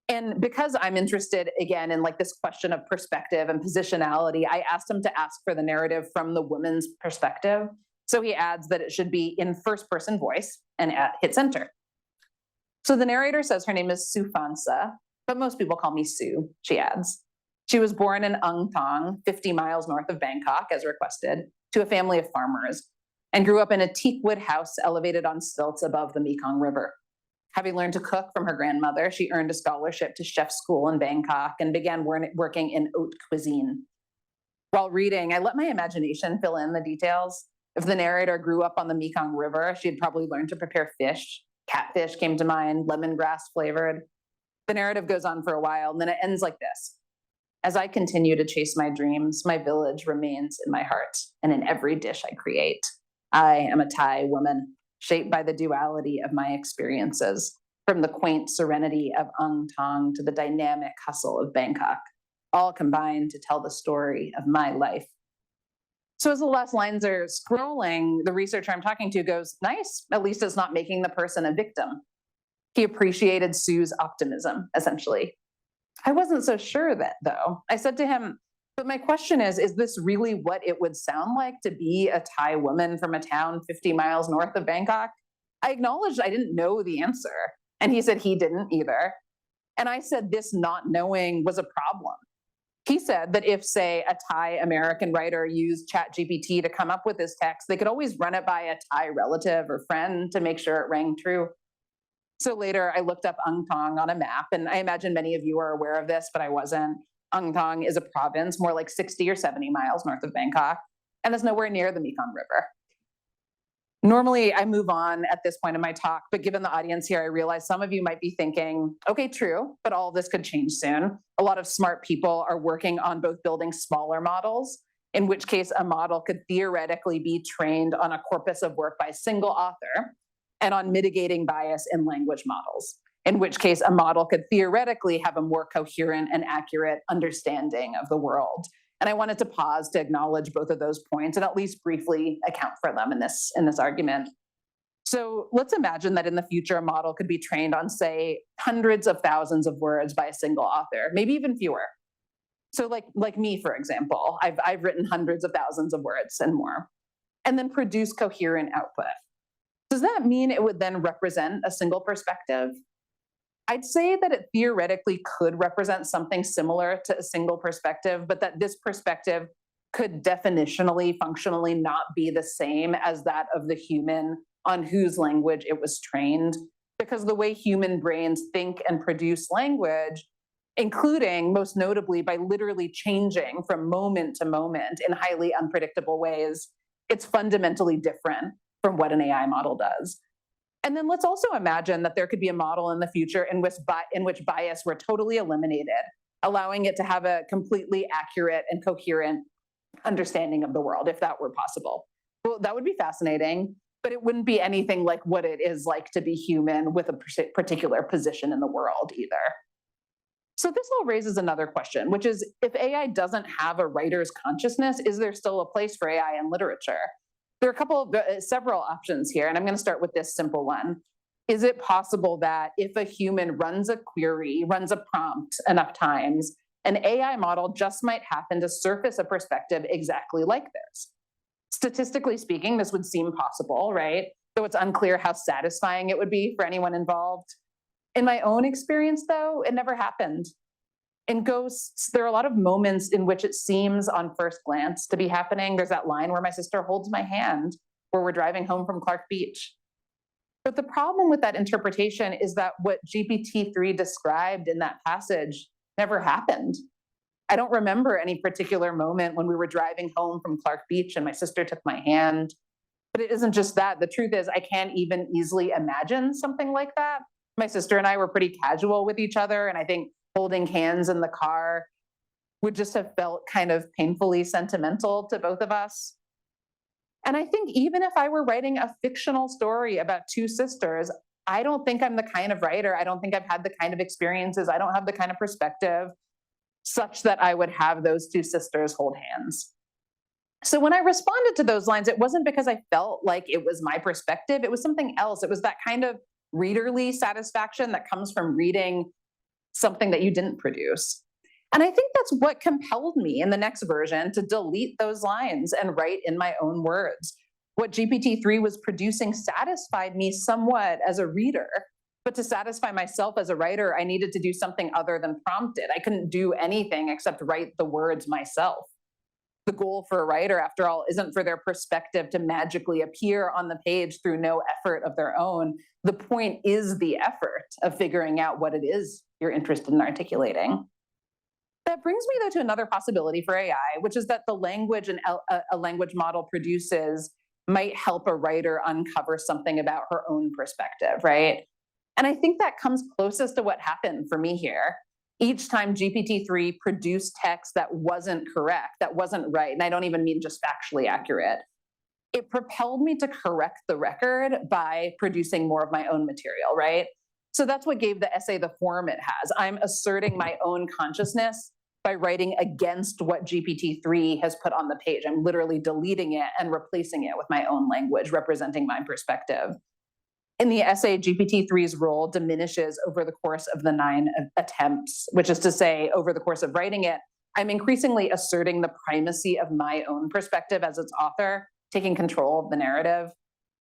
And because I'm interested, again, in like this question of perspective and positionality, I asked him to ask for the narrative from the woman's perspective. So he adds that it should be in first-person voice and hits enter. So the narrator says her name is Sufansa, but most people call me Sue, she adds. She was born in Ung Thong, 50 miles north of Bangkok, as requested, to a family of farmers, and grew up in a teak wood house elevated on stilts above the Mekong River. Having learned to cook from her grandmother, she earned a scholarship to chef school in Bangkok and began working in haute cuisine. While reading, I let my imagination fill in the details. If the narrator grew up on the Mekong River, she had probably learned to prepare fish. Catfish came to mind, lemongrass flavored. The narrative goes on for a while, and then it ends like this. As I continue to chase my dreams, my village remains in my heart and in every dish I create. I am a Thai woman, shaped by the duality of my experiences, from the quaint serenity of Ung Thong to the dynamic hustle of Bangkok, all combined to tell the story of my life. So as the last lines are scrolling, the researcher I'm talking to goes, nice, at least it's not making the person a victim. He appreciated Sue's optimism, essentially. I wasn't so sure that, though. I said to him, but my question is this really what it would sound like to be a Thai woman from a town 50 miles north of Bangkok? I acknowledged I didn't know the answer, and he said he didn't either. And I said this not knowing was a problem. He said that if, say, a Thai American writer used ChatGPT to come up with this text, they could always run it by a Thai relative or friend to make sure it rang true. So later, I looked up Ung Thong on a map, and I imagine many of you are aware of this, but I wasn't. Ung Thong is a province more like 60 or 70 miles north of Bangkok, and is nowhere near the Mekong River. Normally, I move on at this point in my talk, but given the audience here, I realize some of you might be thinking, okay, true, but all of this could change soon. A lot of smart people are working on both building smaller models, in which case a model could theoretically be trained on a corpus of work by a single author, and on mitigating bias in language models. in which case a model could theoretically have a more coherent and accurate understanding of the world. And I wanted to pause to acknowledge both of those points and at least briefly account for them in this argument. So let's imagine that in the future, a model could be trained on, say, hundreds of thousands of words by a single author, maybe even fewer. So like me, for example, I've written hundreds of thousands of words and more, and then produce coherent output. Does that mean it would then represent a single perspective? I'd say that it theoretically could represent something similar to a single perspective, but that this perspective could definitionally, functionally not be the same as that of the human on whose language it was trained, because the way human brains think and produce language, including most notably by literally changing from moment to moment in highly unpredictable ways, it's fundamentally different from what an AI model does. And then let's also imagine that there could be a model in the future in which bias were totally eliminated, allowing it to have a completely accurate and coherent understanding of the world, if that were possible. Well, that would be fascinating, but it wouldn't be anything like what it is like to be human with a particular position in the world either. So this all raises another question, which is, if AI doesn't have a writer's consciousness, is there still a place for AI in literature? There are several options here, and I'm going to start with this simple one. Is it possible that if a human runs a query, runs a prompt enough times, an AI model just might happen to surface a perspective exactly like this? Statistically speaking, this would seem possible, right? Though it's unclear how satisfying it would be for anyone involved. In my own experience, though, it never happened. In Ghosts, there are a lot of moments in which it seems on first glance to be happening. There's that line where my sister holds my hand, where we're driving home from Clark Beach. But the problem with that interpretation is that what GPT-3 described in that passage never happened. I don't remember any particular moment when we were driving home from Clark Beach and my sister took my hand. But it isn't just that. The truth is, I can't even easily imagine something like that. My sister and I were pretty casual with each other, and I think holding hands in the car would just have felt kind of painfully sentimental to both of us. And I think even if I were writing a fictional story about two sisters, I don't think I'm the kind of writer, I don't think I've had the kind of experiences, I don't have the kind of perspective such that I would have those two sisters hold hands. So when I responded to those lines, it wasn't because I felt like it was my perspective, it was something else. It was that kind of readerly satisfaction that comes from reading something that you didn't produce. And I think that's what compelled me in the next version to delete those lines and write in my own words. What GPT-3 was producing satisfied me somewhat as a reader, but to satisfy myself as a writer, I needed to do something other than prompt it. I couldn't do anything except write the words myself. The goal for a writer, after all, isn't for their perspective to magically appear on the page through no effort of their own. The point is the effort of figuring out what it is you're interested in articulating. That brings me, though, to another possibility for AI, which is that the language a language model produces might help a writer uncover something about her own perspective, right? And I think that comes closest to what happened for me here. Each time GPT-3 produced text that wasn't correct, that wasn't right, and I don't even mean just factually accurate, it propelled me to correct the record by producing more of my own material, right? So that's what gave the essay the form it has. I'm asserting my own consciousness by writing against what GPT-3 has put on the page. I'm literally deleting it and replacing it with my own language, representing my perspective. In the essay, GPT-3's role diminishes over the course of the 9 attempts, which is to say, over the course of writing it, I'm increasingly asserting the primacy of my own perspective as its author, taking control of the narrative.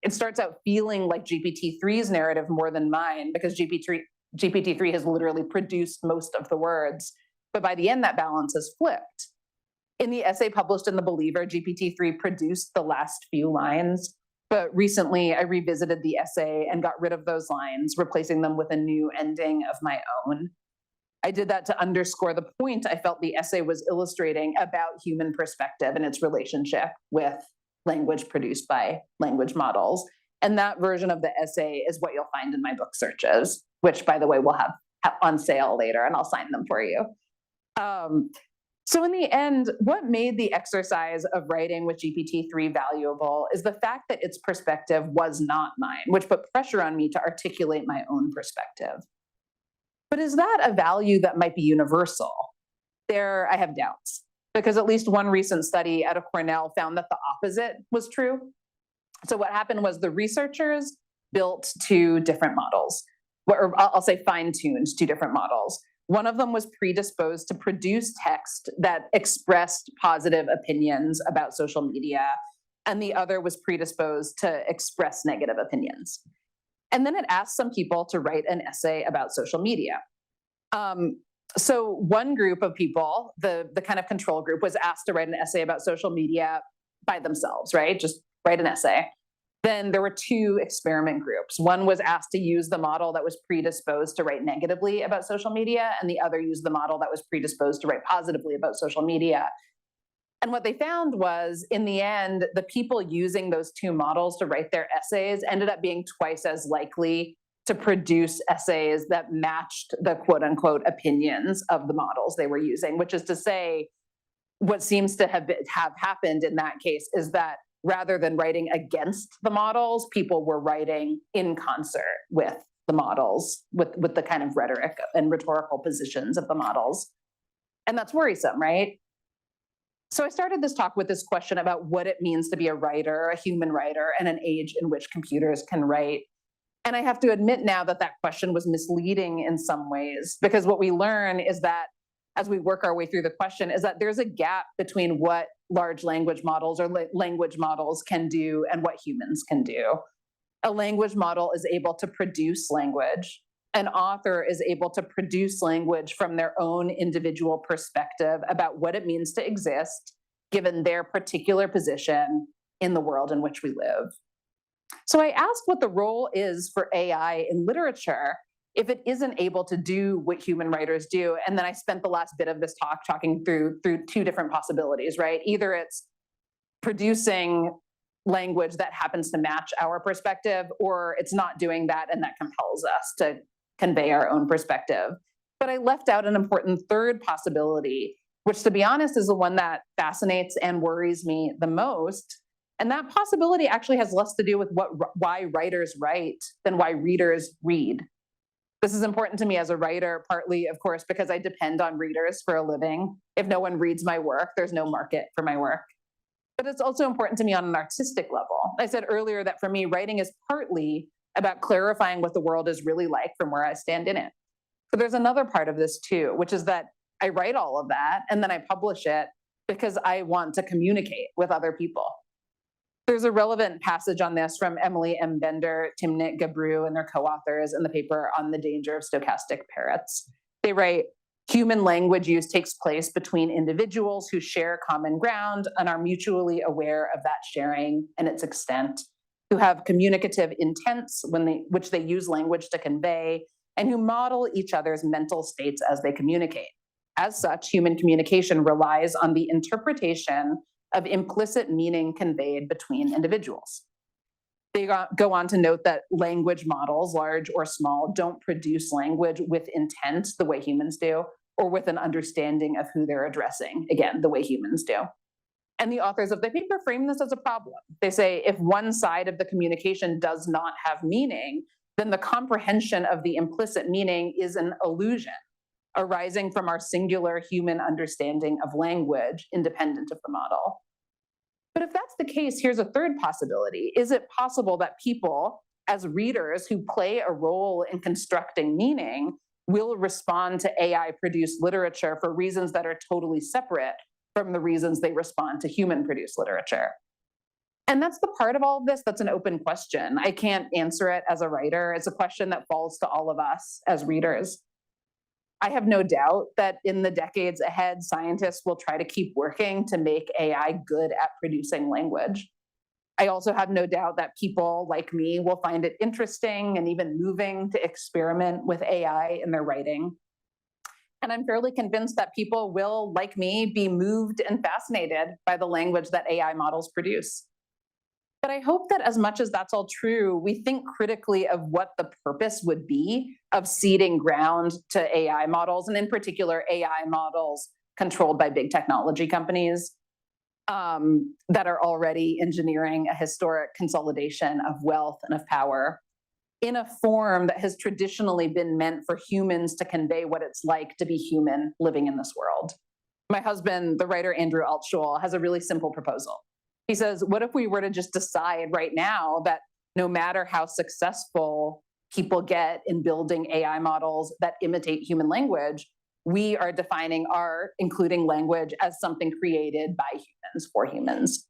It starts out feeling like GPT-3's narrative more than mine, because GPT-3 has literally produced most of the words. But by the end, that balance has flipped. In the essay published in The Believer, GPT-3 produced the last few lines. But recently, I revisited the essay and got rid of those lines, replacing them with a new ending of my own. I did that to underscore the point I felt the essay was illustrating about human perspective and its relationship with language produced by language models. And that version of the essay is what you'll find in my book searches, which, by the way, we'll have on sale later, and I'll sign them for you. So in the end, what made the exercise of writing with GPT-3 valuable is the fact that its perspective was not mine, which put pressure on me to articulate my own perspective. But is that a value that might be universal? There, I have doubts, because at least one recent study out of Cornell found that the opposite was true. So what happened was the researchers built two different models, or I'll say fine-tuned two different models. One of them was predisposed to produce text that expressed positive opinions about social media, and the other was predisposed to express negative opinions. And then it asked some people to write an essay about social media. So one group of people, the kind of control group, was asked to write an essay about social media by themselves, right? Just write an essay. Then there were two experiment groups. One was asked to use the model that was predisposed to write negatively about social media, and the other used the model that was predisposed to write positively about social media. And what they found was, in the end, the people using those two models to write their essays ended up being twice as likely to produce essays that matched the quote unquote opinions of the models they were using, which is to say, what seems to have happened in that case is that rather than writing against the models, people were writing in concert with the models, with the kind of rhetoric and rhetorical positions of the models. And that's worrisome, right? So I started this talk with this question about what it means to be a writer, a human writer, in an age in which computers can write. And I have to admit now that that question was misleading in some ways, because what we learn is that as we work our way through the question is that there's a gap between what large language models or language models can do and what humans can do. A language model is able to produce language. An author is able to produce language from their own individual perspective about what it means to exist, given their particular position in the world in which we live. So I asked what the role is for AI in literature if it isn't able to do what human writers do. And then I spent the last bit of this talk talking through two different possibilities, right? Either it's producing language that happens to match our perspective, or it's not doing that and that compels us to convey our own perspective. But I left out an important third possibility, which, to be honest, is the one that fascinates and worries me the most. And that possibility actually has less to do with why writers write than why readers read. This is important to me as a writer, partly, of course, because I depend on readers for a living. If no one reads my work, there's no market for my work. But it's also important to me on an artistic level. I said earlier that for me, writing is partly about clarifying what the world is really like from where I stand in it. But there's another part of this too, which is that I write all of that and then I publish it because I want to communicate with other people. There's a relevant passage on this from Emily M. Bender, Timnit Gebru, and their co-authors in the paper on the danger of stochastic parrots. They write, human language use takes place between individuals who share common ground and are mutually aware of that sharing and its extent, who have communicative intents which they use language to convey, and who model each other's mental states as they communicate. As such, human communication relies on the interpretation of implicit meaning conveyed between individuals. They go on to note that language models, large or small, don't produce language with intent the way humans do, or with an understanding of who they're addressing, again, the way humans do. And the authors of the paper frame this as a problem. They say if one side of the communication does not have meaning, then the comprehension of the implicit meaning is an illusion arising from our singular human understanding of language, independent of the model. But if that's the case, here's a third possibility. Is it possible that people, as readers who play a role in constructing meaning, will respond to AI-produced literature for reasons that are totally separate from the reasons they respond to human-produced literature? And that's the part of all of this that's an open question. I can't answer it as a writer. It's a question that falls to all of us as readers. I have no doubt that in the decades ahead, scientists will try to keep working to make AI good at producing language. I also have no doubt that people like me will find it interesting and even moving to experiment with AI in their writing. And I'm fairly convinced that people will, like me, be moved and fascinated by the language that AI models produce. But I hope that as much as that's all true, we think critically of what the purpose would be of ceding ground to AI models, and in particular, AI models controlled by big technology companies that are already engineering a historic consolidation of wealth and of power. in a form that has traditionally been meant for humans to convey what it's like to be human living in this world. My husband, the writer Andrew Altschul, has a really simple proposal. He says, what if we were to just decide right now that no matter how successful people get in building AI models that imitate human language, we are defining art, including language, as something created by humans for humans.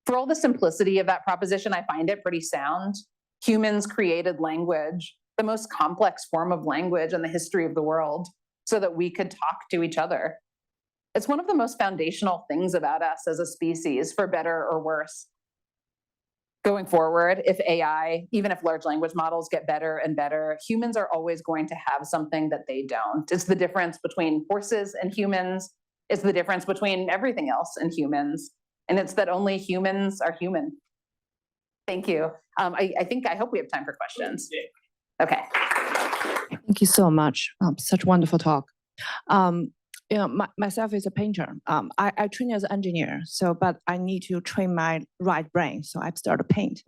For all the simplicity of that proposition, I find it pretty sound. Humans created language, the most complex form of language in the history of the world, so that we could talk to each other. It's one of the most foundational things about us as a species, for better or worse. Going forward, if AI, even if large language models get better and better, humans are always going to have something that they don't. It's the difference between horses and humans. It's the difference between everything else and humans. And it's that only humans are human. Thank you. I hope we have time for questions. Okay. Thank you so much. Such wonderful talk. Myself is a painter. I train as an engineer, but I need to train my right brain, so I start to paint.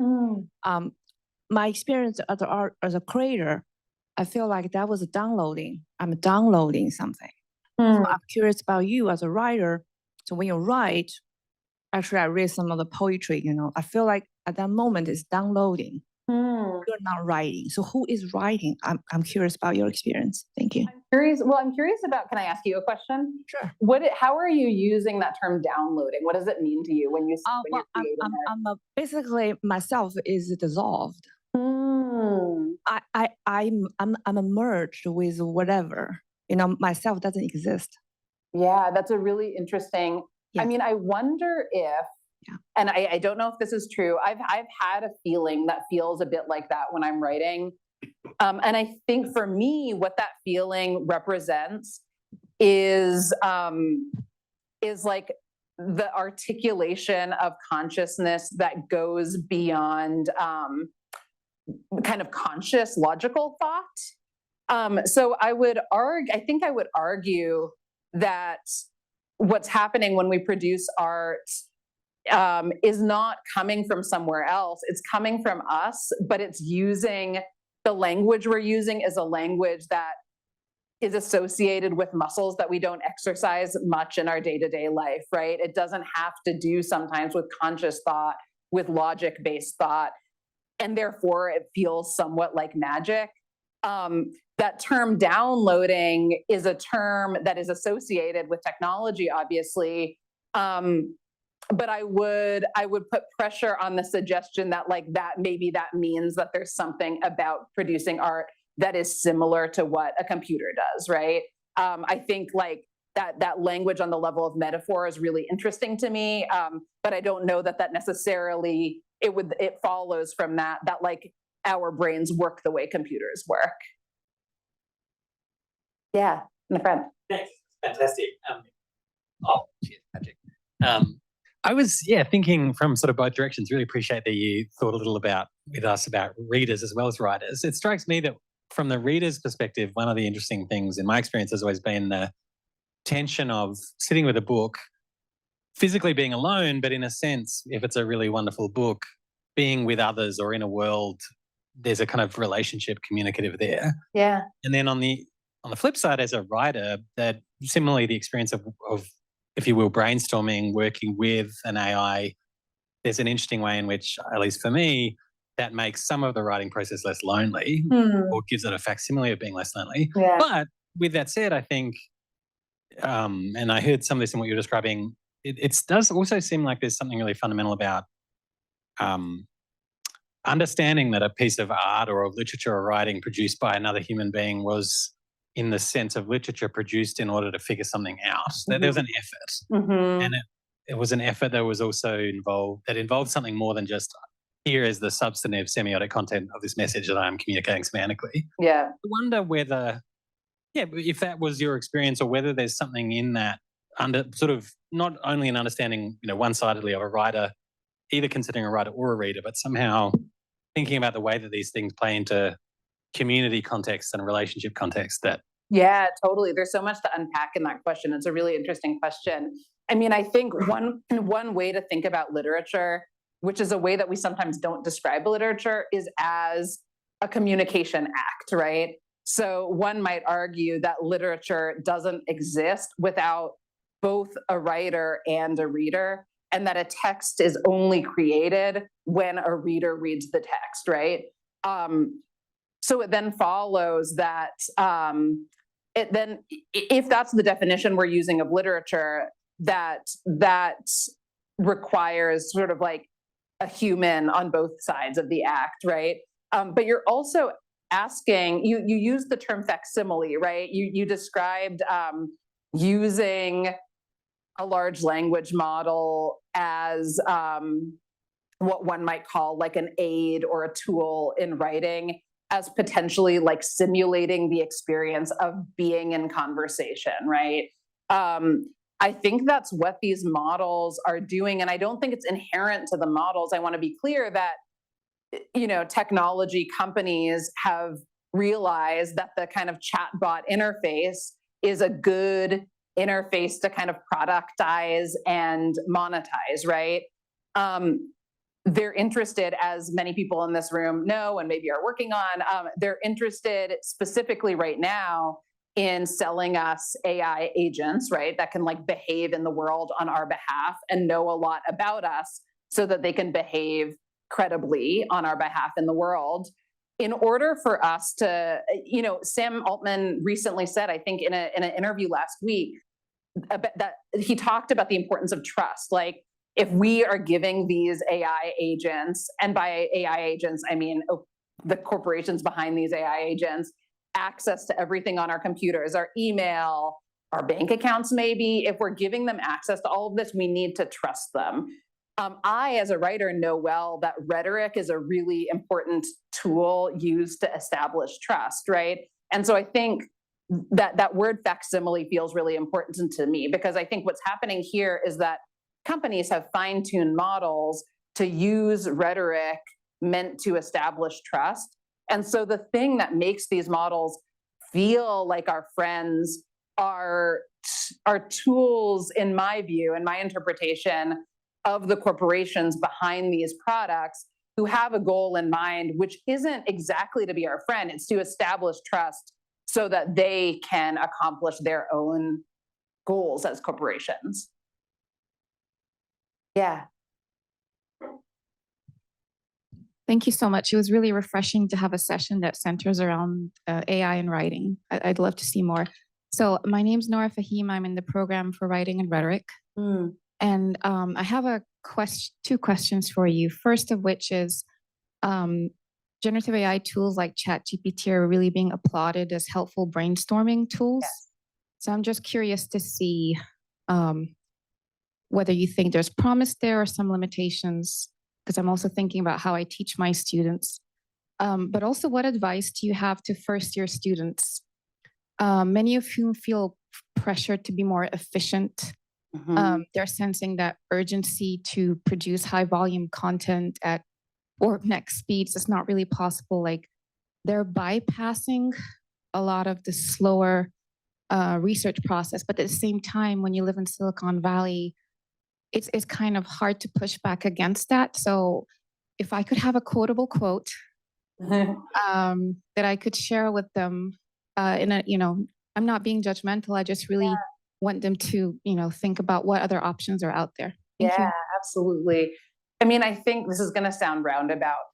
My experience as a creator, I feel like that was downloading. I'm downloading something. So I'm curious about you as a writer. So when you write, actually I read some of the poetry, I feel like at that moment it's downloading. You're not writing. So who is writing? I'm curious about your experience. Thank you. I'm curious about, can I ask you a question? Sure. How are you using that term downloading? What does it mean to you when you when you're creating basically myself is dissolved. I'm merged with whatever. Myself doesn't exist. Yeah, that's a really interesting. Yeah. I mean, I wonder if, and I don't know if this is true. I've had a feeling that feels a bit like that when I'm writing. And I think for me, what that feeling represents is like the articulation of consciousness that goes beyond kind of conscious logical thought. So I would argue that what's happening when we produce art is not coming from somewhere else. It's coming from us, but it's using the language we're using is a language that is associated with muscles that we don't exercise much in our day-to-day life, right? It doesn't have to do sometimes with conscious thought, with logic-based thought, and therefore it feels somewhat like magic. That term downloading is a term that is associated with technology, obviously. But I would put pressure on the suggestion that maybe that means that there's something about producing art that is similar to what a computer does, right? I think that language on the level of metaphor is really interesting to me, but I don't know that necessarily it follows from that our brains work the way computers work. Yeah, my friend. Thanks. Fantastic. Cheers, Patrick. I was, thinking from sort of both directions. Really appreciate that you thought a little with us about readers as well as writers. It strikes me that from the reader's perspective, one of the interesting things in my experience has always been the tension of sitting with a book, physically being alone, but in a sense, if it's a really wonderful book, being with others or in a world, there's a kind of relationship communicative there. Yeah. And then on the flip side, as a writer, that similarly the experience of if you will, brainstorming, working with an AI, there's an interesting way in which, at least for me, that makes some of the writing process less lonely or gives it a facsimile of being less lonely. Yeah. But with that said, I think, and I heard some of this in what you're describing, it does also seem like there's something really fundamental about understanding that a piece of art or of literature or writing produced by another human being was in the sense of literature produced in order to figure something out. That there was an effort. And it was an effort that was also involved something more than just here is the substantive semiotic content of this message that I'm communicating semantically. Yeah. I wonder whether, if that was your experience or whether there's something in that under sort of not only an understanding, one-sidedly of a writer, either considering a writer or a reader, but somehow thinking about the way that these things play into community context and relationship context that. Yeah, totally. There's so much to unpack in that question. It's a really interesting question. I mean, I think one way to think about literature, which is a way that we sometimes don't describe literature, is as a communication act, right? So one might argue that literature doesn't exist without both a writer and a reader, and that a text is only created when a reader reads the text, right? So it then follows that if that's the definition we're using of literature, that requires sort of like a human on both sides of the act, right? But you're also asking, you use the term facsimile, right? You described using a large language model as what one might call like an aid or a tool in writing, as potentially like simulating the experience of being in conversation, right? I think that's what these models are doing, and I don't think it's inherent to the models. I want to be clear that, you know, technology companies have realized that the kind of chatbot interface is a good interface to kind of productize and monetize, right? They're interested, as many people in this room know and maybe are working on, they're interested specifically right now in selling us AI agents, right? That can like behave in the world on our behalf and know a lot about us so that they can behave credibly on our behalf in the world. In order for us to, you know, Sam Altman recently said, I think in an interview last week, that he talked about the importance of trust. Like, if we are giving these AI agents, and by AI agents, I mean the corporations behind these AI agents, access to everything on our computers, our email, our bank accounts, maybe, if we're giving them access to all of this, we need to trust them. I, as a writer, know well that rhetoric is a really important tool used to establish trust, right? And so I think that word facsimile feels really important to me, because I think what's happening here is that companies have fine-tuned models to use rhetoric meant to establish trust. And so the thing that makes these models feel like our friends are tools, in my view, and my interpretation, of the corporations behind these products, who have a goal in mind, which isn't exactly to be our friend, it's to establish trust so that they can accomplish their own goals as corporations. Yeah. Thank you so much. It was really refreshing to have a session that centers around AI and writing. I'd love to see more. So my name's Nora Fahim. I'm in the program for writing and rhetoric. And I have two questions for you. First of which is, generative AI tools like ChatGPT are really being applauded as helpful brainstorming tools. Yes. So I'm just curious to see whether you think there's promise there or some limitations, because I'm also thinking about how I teach my students. But also, what advice do you have to first-year students, many of whom feel pressured to be more efficient? They're sensing that urgency to produce high-volume content at Orgneck speeds is not really possible. Like, they're bypassing a lot of the slower research process. But at the same time, when you live in Silicon Valley, it's kind of hard to push back against that. So if I could have a quotable quote that I could share with them I'm not being judgmental. I just really want them to, think about what other options are out there. Thank you. Absolutely. I mean, I think this is going to sound roundabout,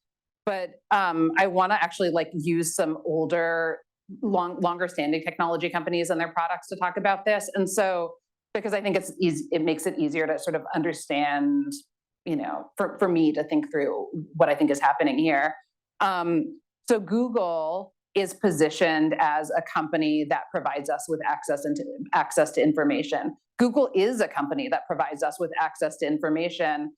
but I want to actually use some older, longer standing technology companies and their products to talk about this. And so, because I think it's easy, it makes it easier to sort of understand, for me to think through what I think is happening here. So Google is positioned as a company that provides us with access to information. Google is a company that provides us with access to information,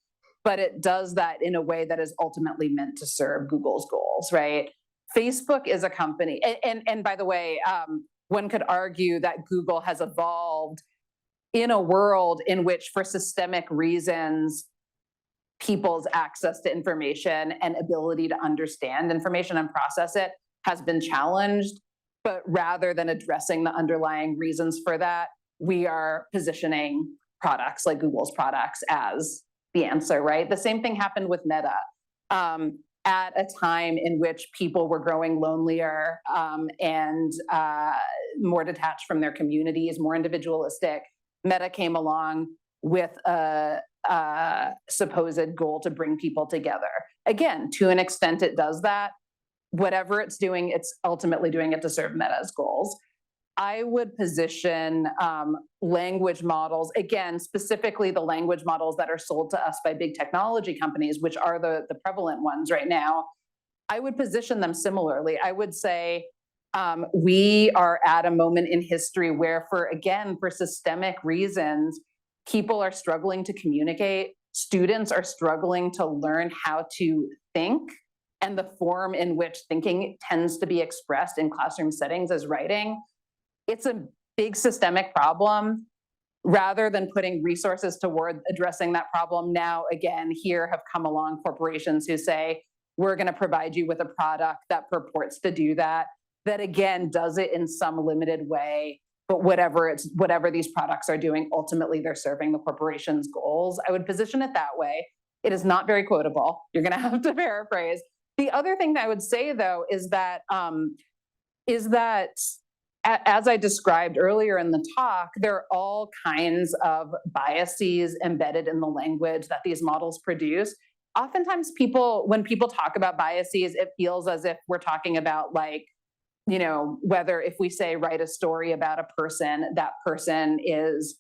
but it does that in a way that is ultimately meant to serve Google's goals, right? Facebook is a company, and by the way, one could argue that Google has evolved in a world in which, for systemic reasons, people's access to information and ability to understand information and process it has been challenged. But rather than addressing the underlying reasons for that, we are positioning products like Google's products as the answer, right? The same thing happened with Meta. at a time in which people were growing lonelier and more detached from their communities, more individualistic. Meta came along with a supposed goal to bring people together. Again, to an extent it does that. Whatever it's doing, it's ultimately doing it to serve Meta's goals. I would position language models, again, specifically the language models that are sold to us by big technology companies, which are the prevalent ones right now. I would position them similarly. I would say we are at a moment in history where, for systemic reasons, people are struggling to communicate. Students are struggling to learn how to think, and the form in which thinking tends to be expressed in classroom settings as writing. It's a big systemic problem. Rather than putting resources toward addressing that problem, now again, here have come along corporations who say, we're going to provide you with a product that purports to do that, that again does it in some limited way. But whatever these products are doing, ultimately they're serving the corporation's goals. I would position it that way. It is not very quotable. You're going to have to paraphrase. The other thing that I would say, though, is that as I described earlier in the talk, there are all kinds of biases embedded in the language that these models produce. Oftentimes when people talk about biases, it feels as if we're talking about, like, you know, whether if we say write a story about a person, that person is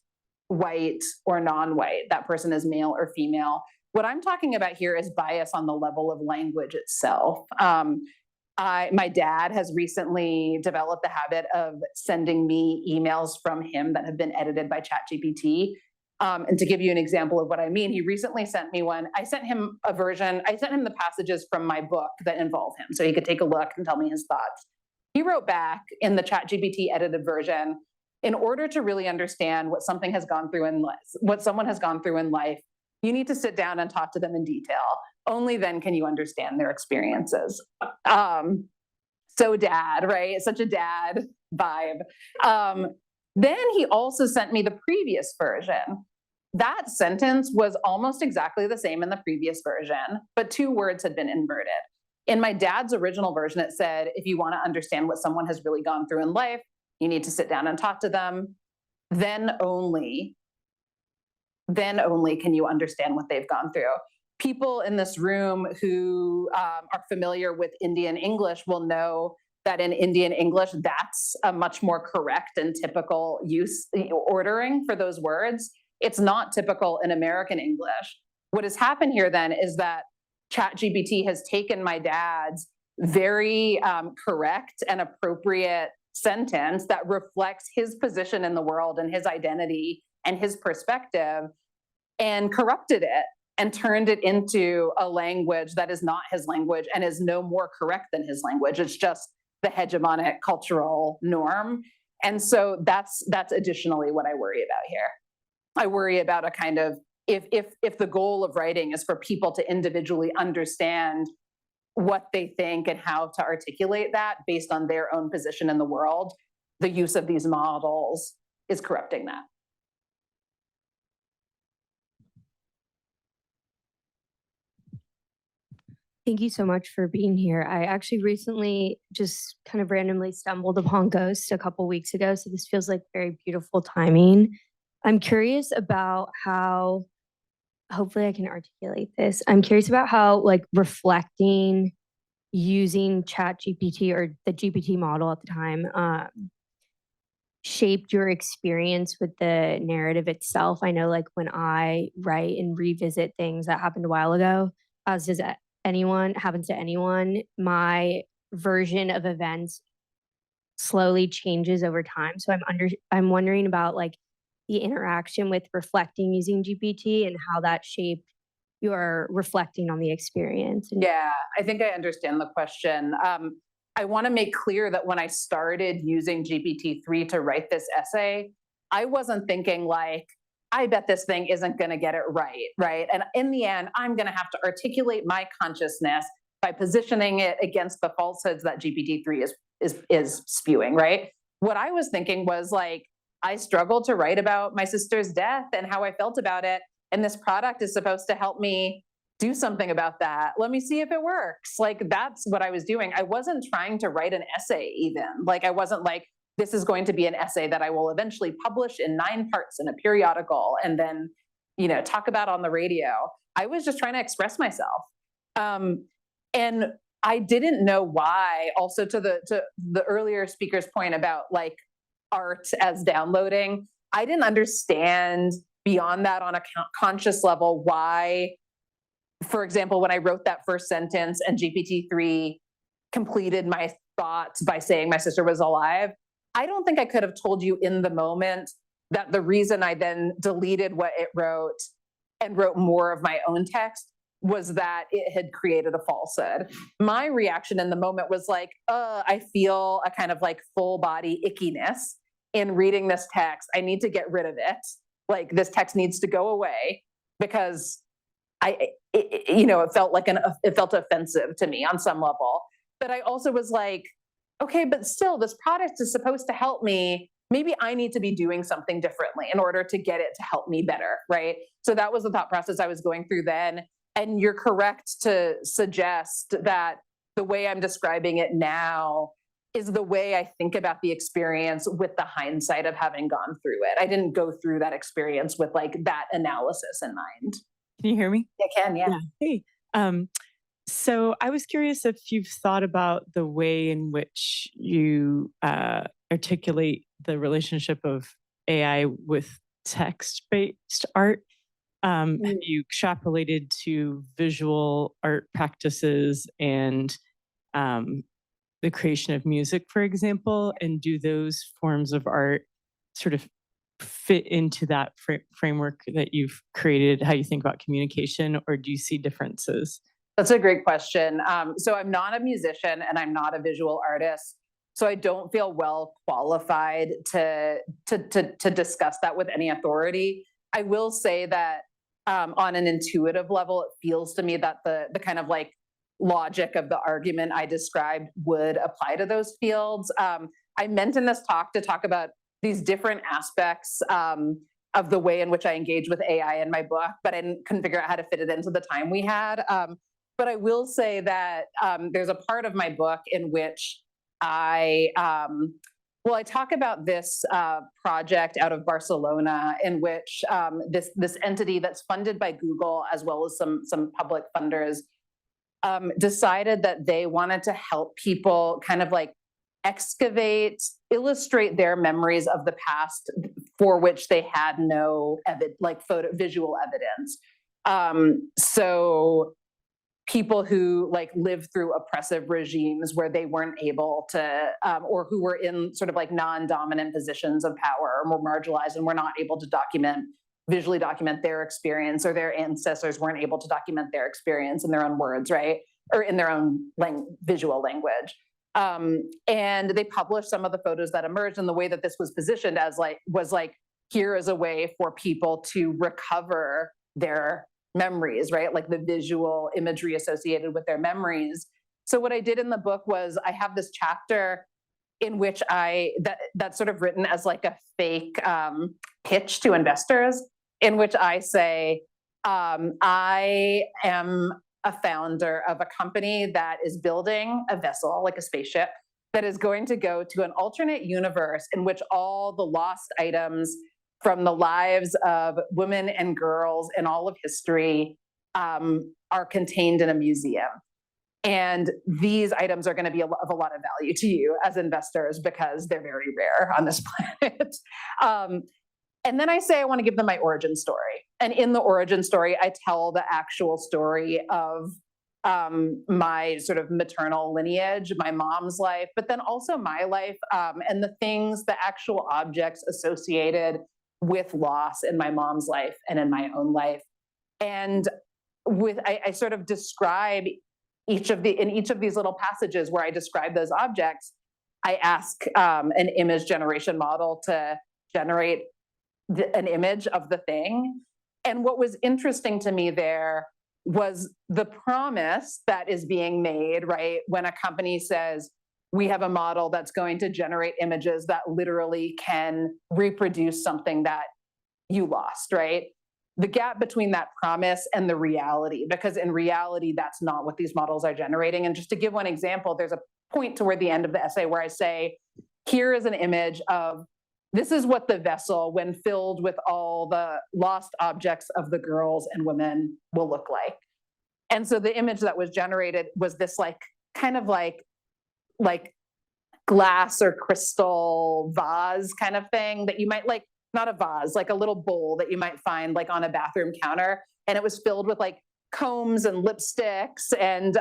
white or non-white, that person is male or female. What I'm talking about here is bias on the level of language itself. My dad has recently developed the habit of sending me emails from him that have been edited by ChatGPT. And to give you an example of what I mean, he recently sent me one. I sent him the passages from my book that involve him so he could take a look and tell me his thoughts. He wrote back in the ChatGPT edited version, in order to really understand what someone has gone through in life, you need to sit down and talk to them in detail. Only then can you understand their experiences. So dad, right? Such a dad vibe. Then he also sent me the previous version. That sentence was almost exactly the same in the previous version, but 2 words had been inverted. In my dad's original version, it said, if you want to understand what someone has really gone through in life, you need to sit down and talk to them. Then only can you understand what they've gone through. People in this room who are familiar with Indian English will know that in Indian English, that's a much more correct and typical ordering for those words. It's not typical in American English. What has happened here then is that ChatGPT has taken my dad's very correct and appropriate sentence that reflects his position in the world and his identity and his perspective, and corrupted it and turned it into a language that is not his language and is no more correct than his language. It's just the hegemonic cultural norm. And so that's additionally what I worry about here. I worry about a kind of, if the goal of writing is for people to individually understand what they think and how to articulate that based on their own position in the world, the use of these models is corrupting that. Thank you so much for being here. I actually recently just kind of randomly stumbled upon Ghost a couple weeks ago, so this feels like very beautiful timing. I'm curious about how, hopefully I can articulate this. I'm curious about how, like, reflecting using ChatGPT or the GPT model at the time shaped your experience with the narrative itself. I know, like, when I write and revisit things that happened a while ago, as does happens to anyone, my version of events slowly changes over time. So I'm wondering about, like, the interaction with reflecting using GPT and how that shaped your reflecting on the experience. Yeah, I think I understand the question. I want to make clear that when I started using GPT-3 to write this essay, I wasn't thinking, like, I bet this thing isn't going to get it right? And in the end, I'm going to have to articulate my consciousness by positioning it against the falsehoods that GPT-3 is spewing, right? What I was thinking was, like, I struggled to write about my sister's death and how I felt about it, and this product is supposed to help me do something about that. Let me see if it works. Like, that's what I was doing. I wasn't trying to write an essay even. Like, I wasn't like, this is going to be an essay that I will eventually publish in 9 parts in a periodical and then, you know, talk about on the radio. I was just trying to express myself. And I didn't know why, also to the earlier speaker's point about like art as downloading, I didn't understand beyond that on a conscious level why, for example, when I wrote that first sentence and GPT-3 completed my thoughts by saying my sister was alive, I don't think I could have told you in the moment that the reason I then deleted what it wrote and wrote more of my own text was that it had created a falsehood. My reaction in the moment was like, I feel a kind of like full body ickiness in reading this text. I need to get rid of it. Like, this text needs to go away because it felt offensive to me on some level. But I also was like, okay, but still, this product is supposed to help me. Maybe I need to be doing something differently in order to get it to help me better, right? So that was the thought process I was going through then. And you're correct to suggest that the way I'm describing it now is the way I think about the experience with the hindsight of having gone through it. I didn't go through that experience with like that analysis in mind. Can you hear me? I can, yeah. Hey. So I was curious if you've thought about the way in which you articulate the relationship of AI with text-based art. Have you extrapolated to visual art practices and the creation of music, for example? And do those forms of art sort of fit into that framework that you've created, how you think about communication, or do you see differences? That's a great question. So I'm not a musician and I'm not a visual artist. So I don't feel well qualified to discuss that with any authority. I will say that on an intuitive level, it feels to me that the kind of like logic of the argument I described would apply to those fields. I meant in this talk to talk about these different aspects of the way in which I engage with AI in my book, but I couldn't figure out how to fit it into the time we had. But I will say that there's a part of my book in which I talk about this project out of Barcelona in which this entity that's funded by Google as well as some public funders decided that they wanted to help people kind of like illustrate their memories of the past for which they had no visual evidence. So people who like lived through oppressive regimes where they weren't able to, or who were in sort of like non-dominant positions of power or more marginalized and were not able to visually document their experience, or their ancestors weren't able to document their experience in their own words, right? Or in their own visual language. And they published some of the photos that emerged, and the way that this was positioned as was here is a way for people to recover their memories, right? Like the visual imagery associated with their memories. So what I did in the book was I have this chapter in which that's sort of written as like a fake pitch to investors, in which I say, I am a founder of a company that is building a vessel, like a spaceship, that is going to go to an alternate universe in which all the lost items from the lives of women and girls in all of history are contained in a museum. And these items are going to be of a lot of value to you as investors because they're very rare on this planet. And then I say I want to give them my origin story. And in the origin story, I tell the actual story of my sort of maternal lineage, my mom's life, but then also my life, and the actual objects associated with loss in my mom's life and in my own life. And I sort of describe in each of these little passages where I describe those objects, I ask an image generation model to generate an image of the thing. And what was interesting to me there was the promise that is being made, right? When a company says, we have a model that's going to generate images that literally can reproduce something that you lost, right? the gap between that promise and the reality, because in reality, that's not what these models are generating. And just to give one example, there's a point toward the end of the essay where I say, here is an image of, this is what the vessel, when filled with all the lost objects of the girls and women, will look like. And so the image that was generated was this like, kind of like glass or crystal vase kind of thing that you might like, not a vase, like a little bowl that you might find like on a bathroom counter. And it was filled with like combs and lipsticks and,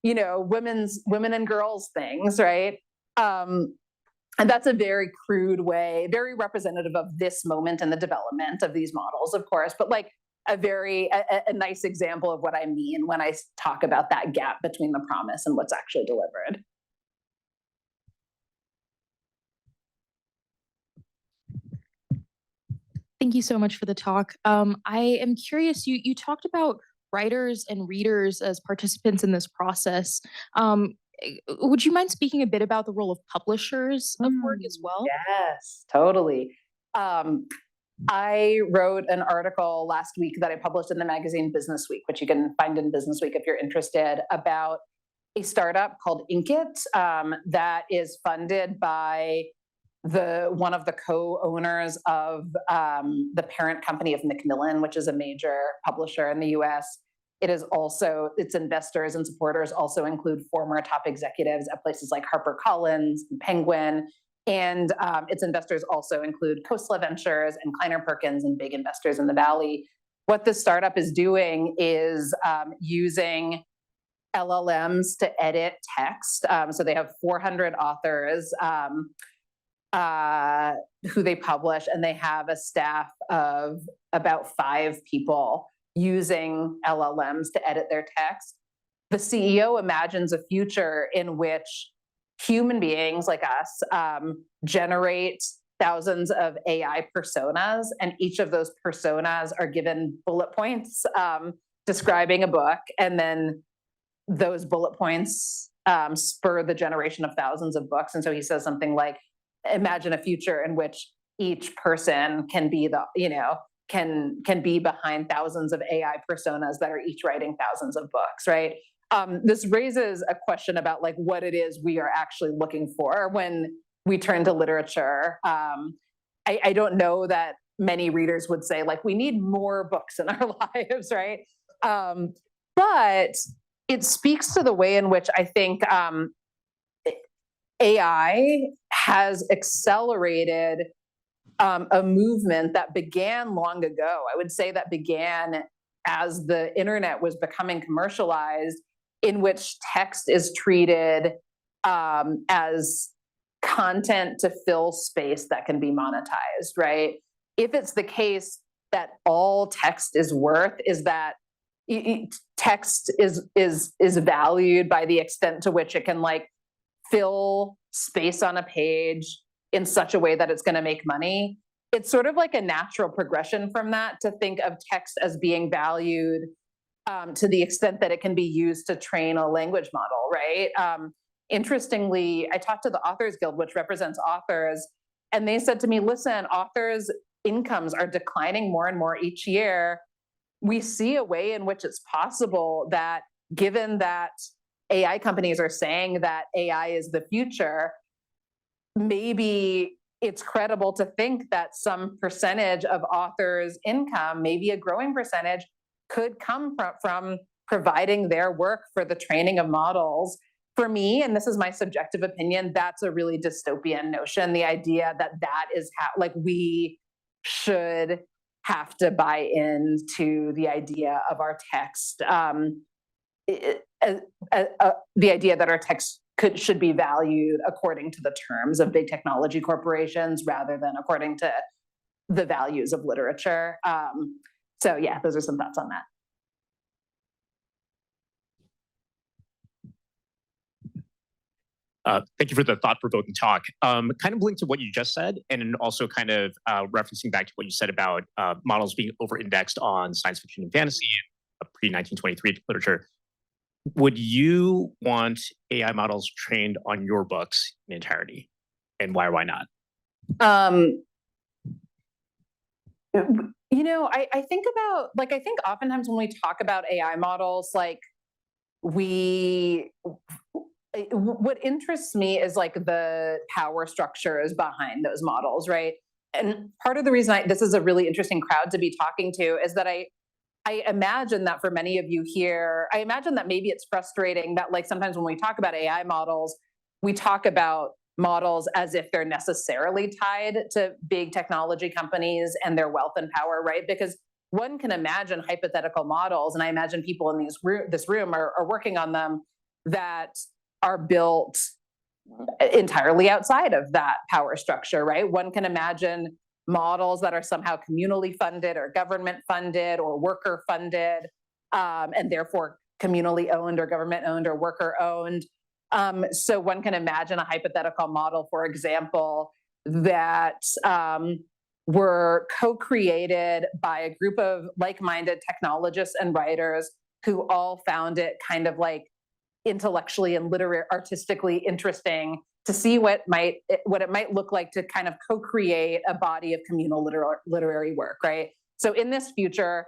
you know, women and girls things, right? And that's a very crude way, very representative of this moment in the development of these models, of course, but like a nice example of what I mean when I talk about that gap between the promise and what's actually delivered. Thank you so much for the talk. I am curious, you talked about writers and readers as participants in this process. Would you mind speaking a bit about the role of publishers of work as well? Yes, totally. I wrote an article last week that I published in the magazine Business Week, which you can find in Business Week if you're interested, about a startup called Inkit that is funded by one of the co-owners of the parent company of Macmillan, which is a major publisher in the US. It is also, its investors and supporters also include former top executives at places like HarperCollins and Penguin. And its investors also include Khosla Ventures and Kleiner Perkins and big investors in the Valley. What this startup is doing is using LLMs to edit text. So they have 400 authors who they publish, and they have a staff of about 5 people using LLMs to edit their text. The CEO imagines a future in which human beings like us generate thousands of AI personas, and each of those personas are given bullet points describing a book, and then those bullet points spur the generation of thousands of books. And so he says something like, imagine a future in which each person can be the, you know, can be behind thousands of AI personas that are each writing thousands of books, right? This raises a question about like what it is we are actually looking for when we turn to literature. I don't know that many readers would say like, we need more books in our lives, right? But it speaks to the way in which I think AI has accelerated a movement that began long ago. I would say that began as the internet was becoming commercialized, in which text is treated as content to fill space that can be monetized, right? If it's the case that all text is worth is that text is valued by the extent to which it can like fill space on a page in such a way that it's going to make money. It's sort of like a natural progression from that to think of text as being valued to the extent that it can be used to train a language model, right? Interestingly, I talked to the Authors Guild, which represents authors, and they said to me, listen, authors' incomes are declining more and more each year. We see a way in which it's possible that, given that AI companies are saying that AI is the future, maybe it's credible to think that some percentage of authors' income, maybe a growing percentage, could come from providing their work for the training of models. For me, and this is my subjective opinion, that's a really dystopian notion. The idea that that is how, like, we should have to buy into the idea of our text, the idea that our text should be valued according to the terms of big technology corporations rather than according to the values of literature. So yeah, those are some thoughts on that. Thank you for the thought-provoking talk. Kind of linked to what you just said, and also kind of referencing back to what you said about models being over-indexed on science fiction and fantasy, pre-1923 literature. Would you want AI models trained on your books in entirety? And why or why not? You know, I think about, like, I think oftentimes when we talk about AI models, like, what interests me is like the power structures behind those models, right? And part of the reason this is a really interesting crowd to be talking to is that I imagine that for many of you here, I imagine that maybe it's frustrating that, like, sometimes when we talk about AI models, we talk about models as if they're necessarily tied to big technology companies and their wealth and power, right? Because one can imagine hypothetical models, and I imagine people in this room are working on them, that are built entirely outside of that power structure, right? One can imagine models that are somehow communally funded or government funded or worker funded, and therefore communally owned or government owned or worker owned. So one can imagine a hypothetical model, for example, that were co-created by a group of like-minded technologists and writers who all found it kind of like intellectually and artistically interesting to see what it might look like to kind of co-create a body of communal literary work, right? So in this future,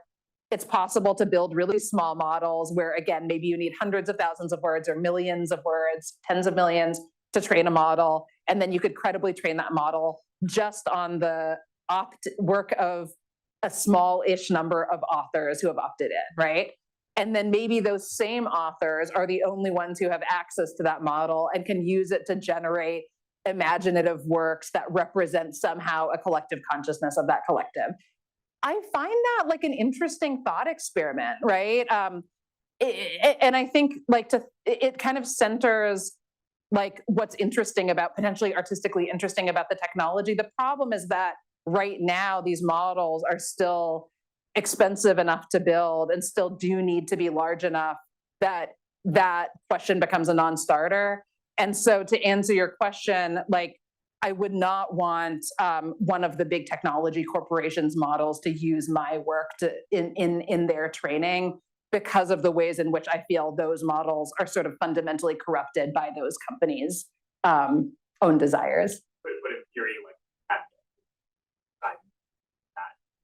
it's possible to build really small models where, again, maybe you need hundreds of thousands of words or millions of words, tens of millions to train a model. And then you could credibly train that model just on the work of a small-ish number of authors who have opted in, right? And then maybe those same authors are the only ones who have access to that model and can use it to generate imaginative works that represent somehow a collective consciousness of that collective. I find that like an interesting thought experiment, right? And I think like it kind of centers like what's interesting about, potentially artistically interesting about the technology. The problem is that right now these models are still expensive enough to build and still do need to be large enough that that question becomes a non-starter. And so to answer your question, like, I would not want one of the big technology corporations' models to use my work in their training, because of the ways in which I feel those models are sort of fundamentally corrupted by those companies' own desires. But in theory, like,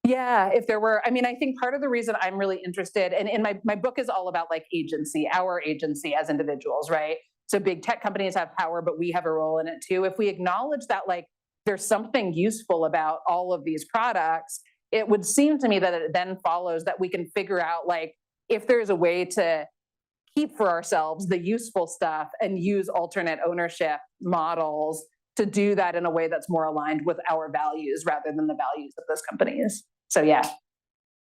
yeah, if there were, I mean, I think part of the reason I'm really interested, and in my book is all about like agency, our agency as individuals, right? So big tech companies have power, but we have a role in it too. If we acknowledge that like there's something useful about all of these products, it would seem to me that it then follows that we can figure out like if there's a way to keep for ourselves the useful stuff and use alternate ownership models to do that in a way that's more aligned with our values rather than the values of those companies. So yeah.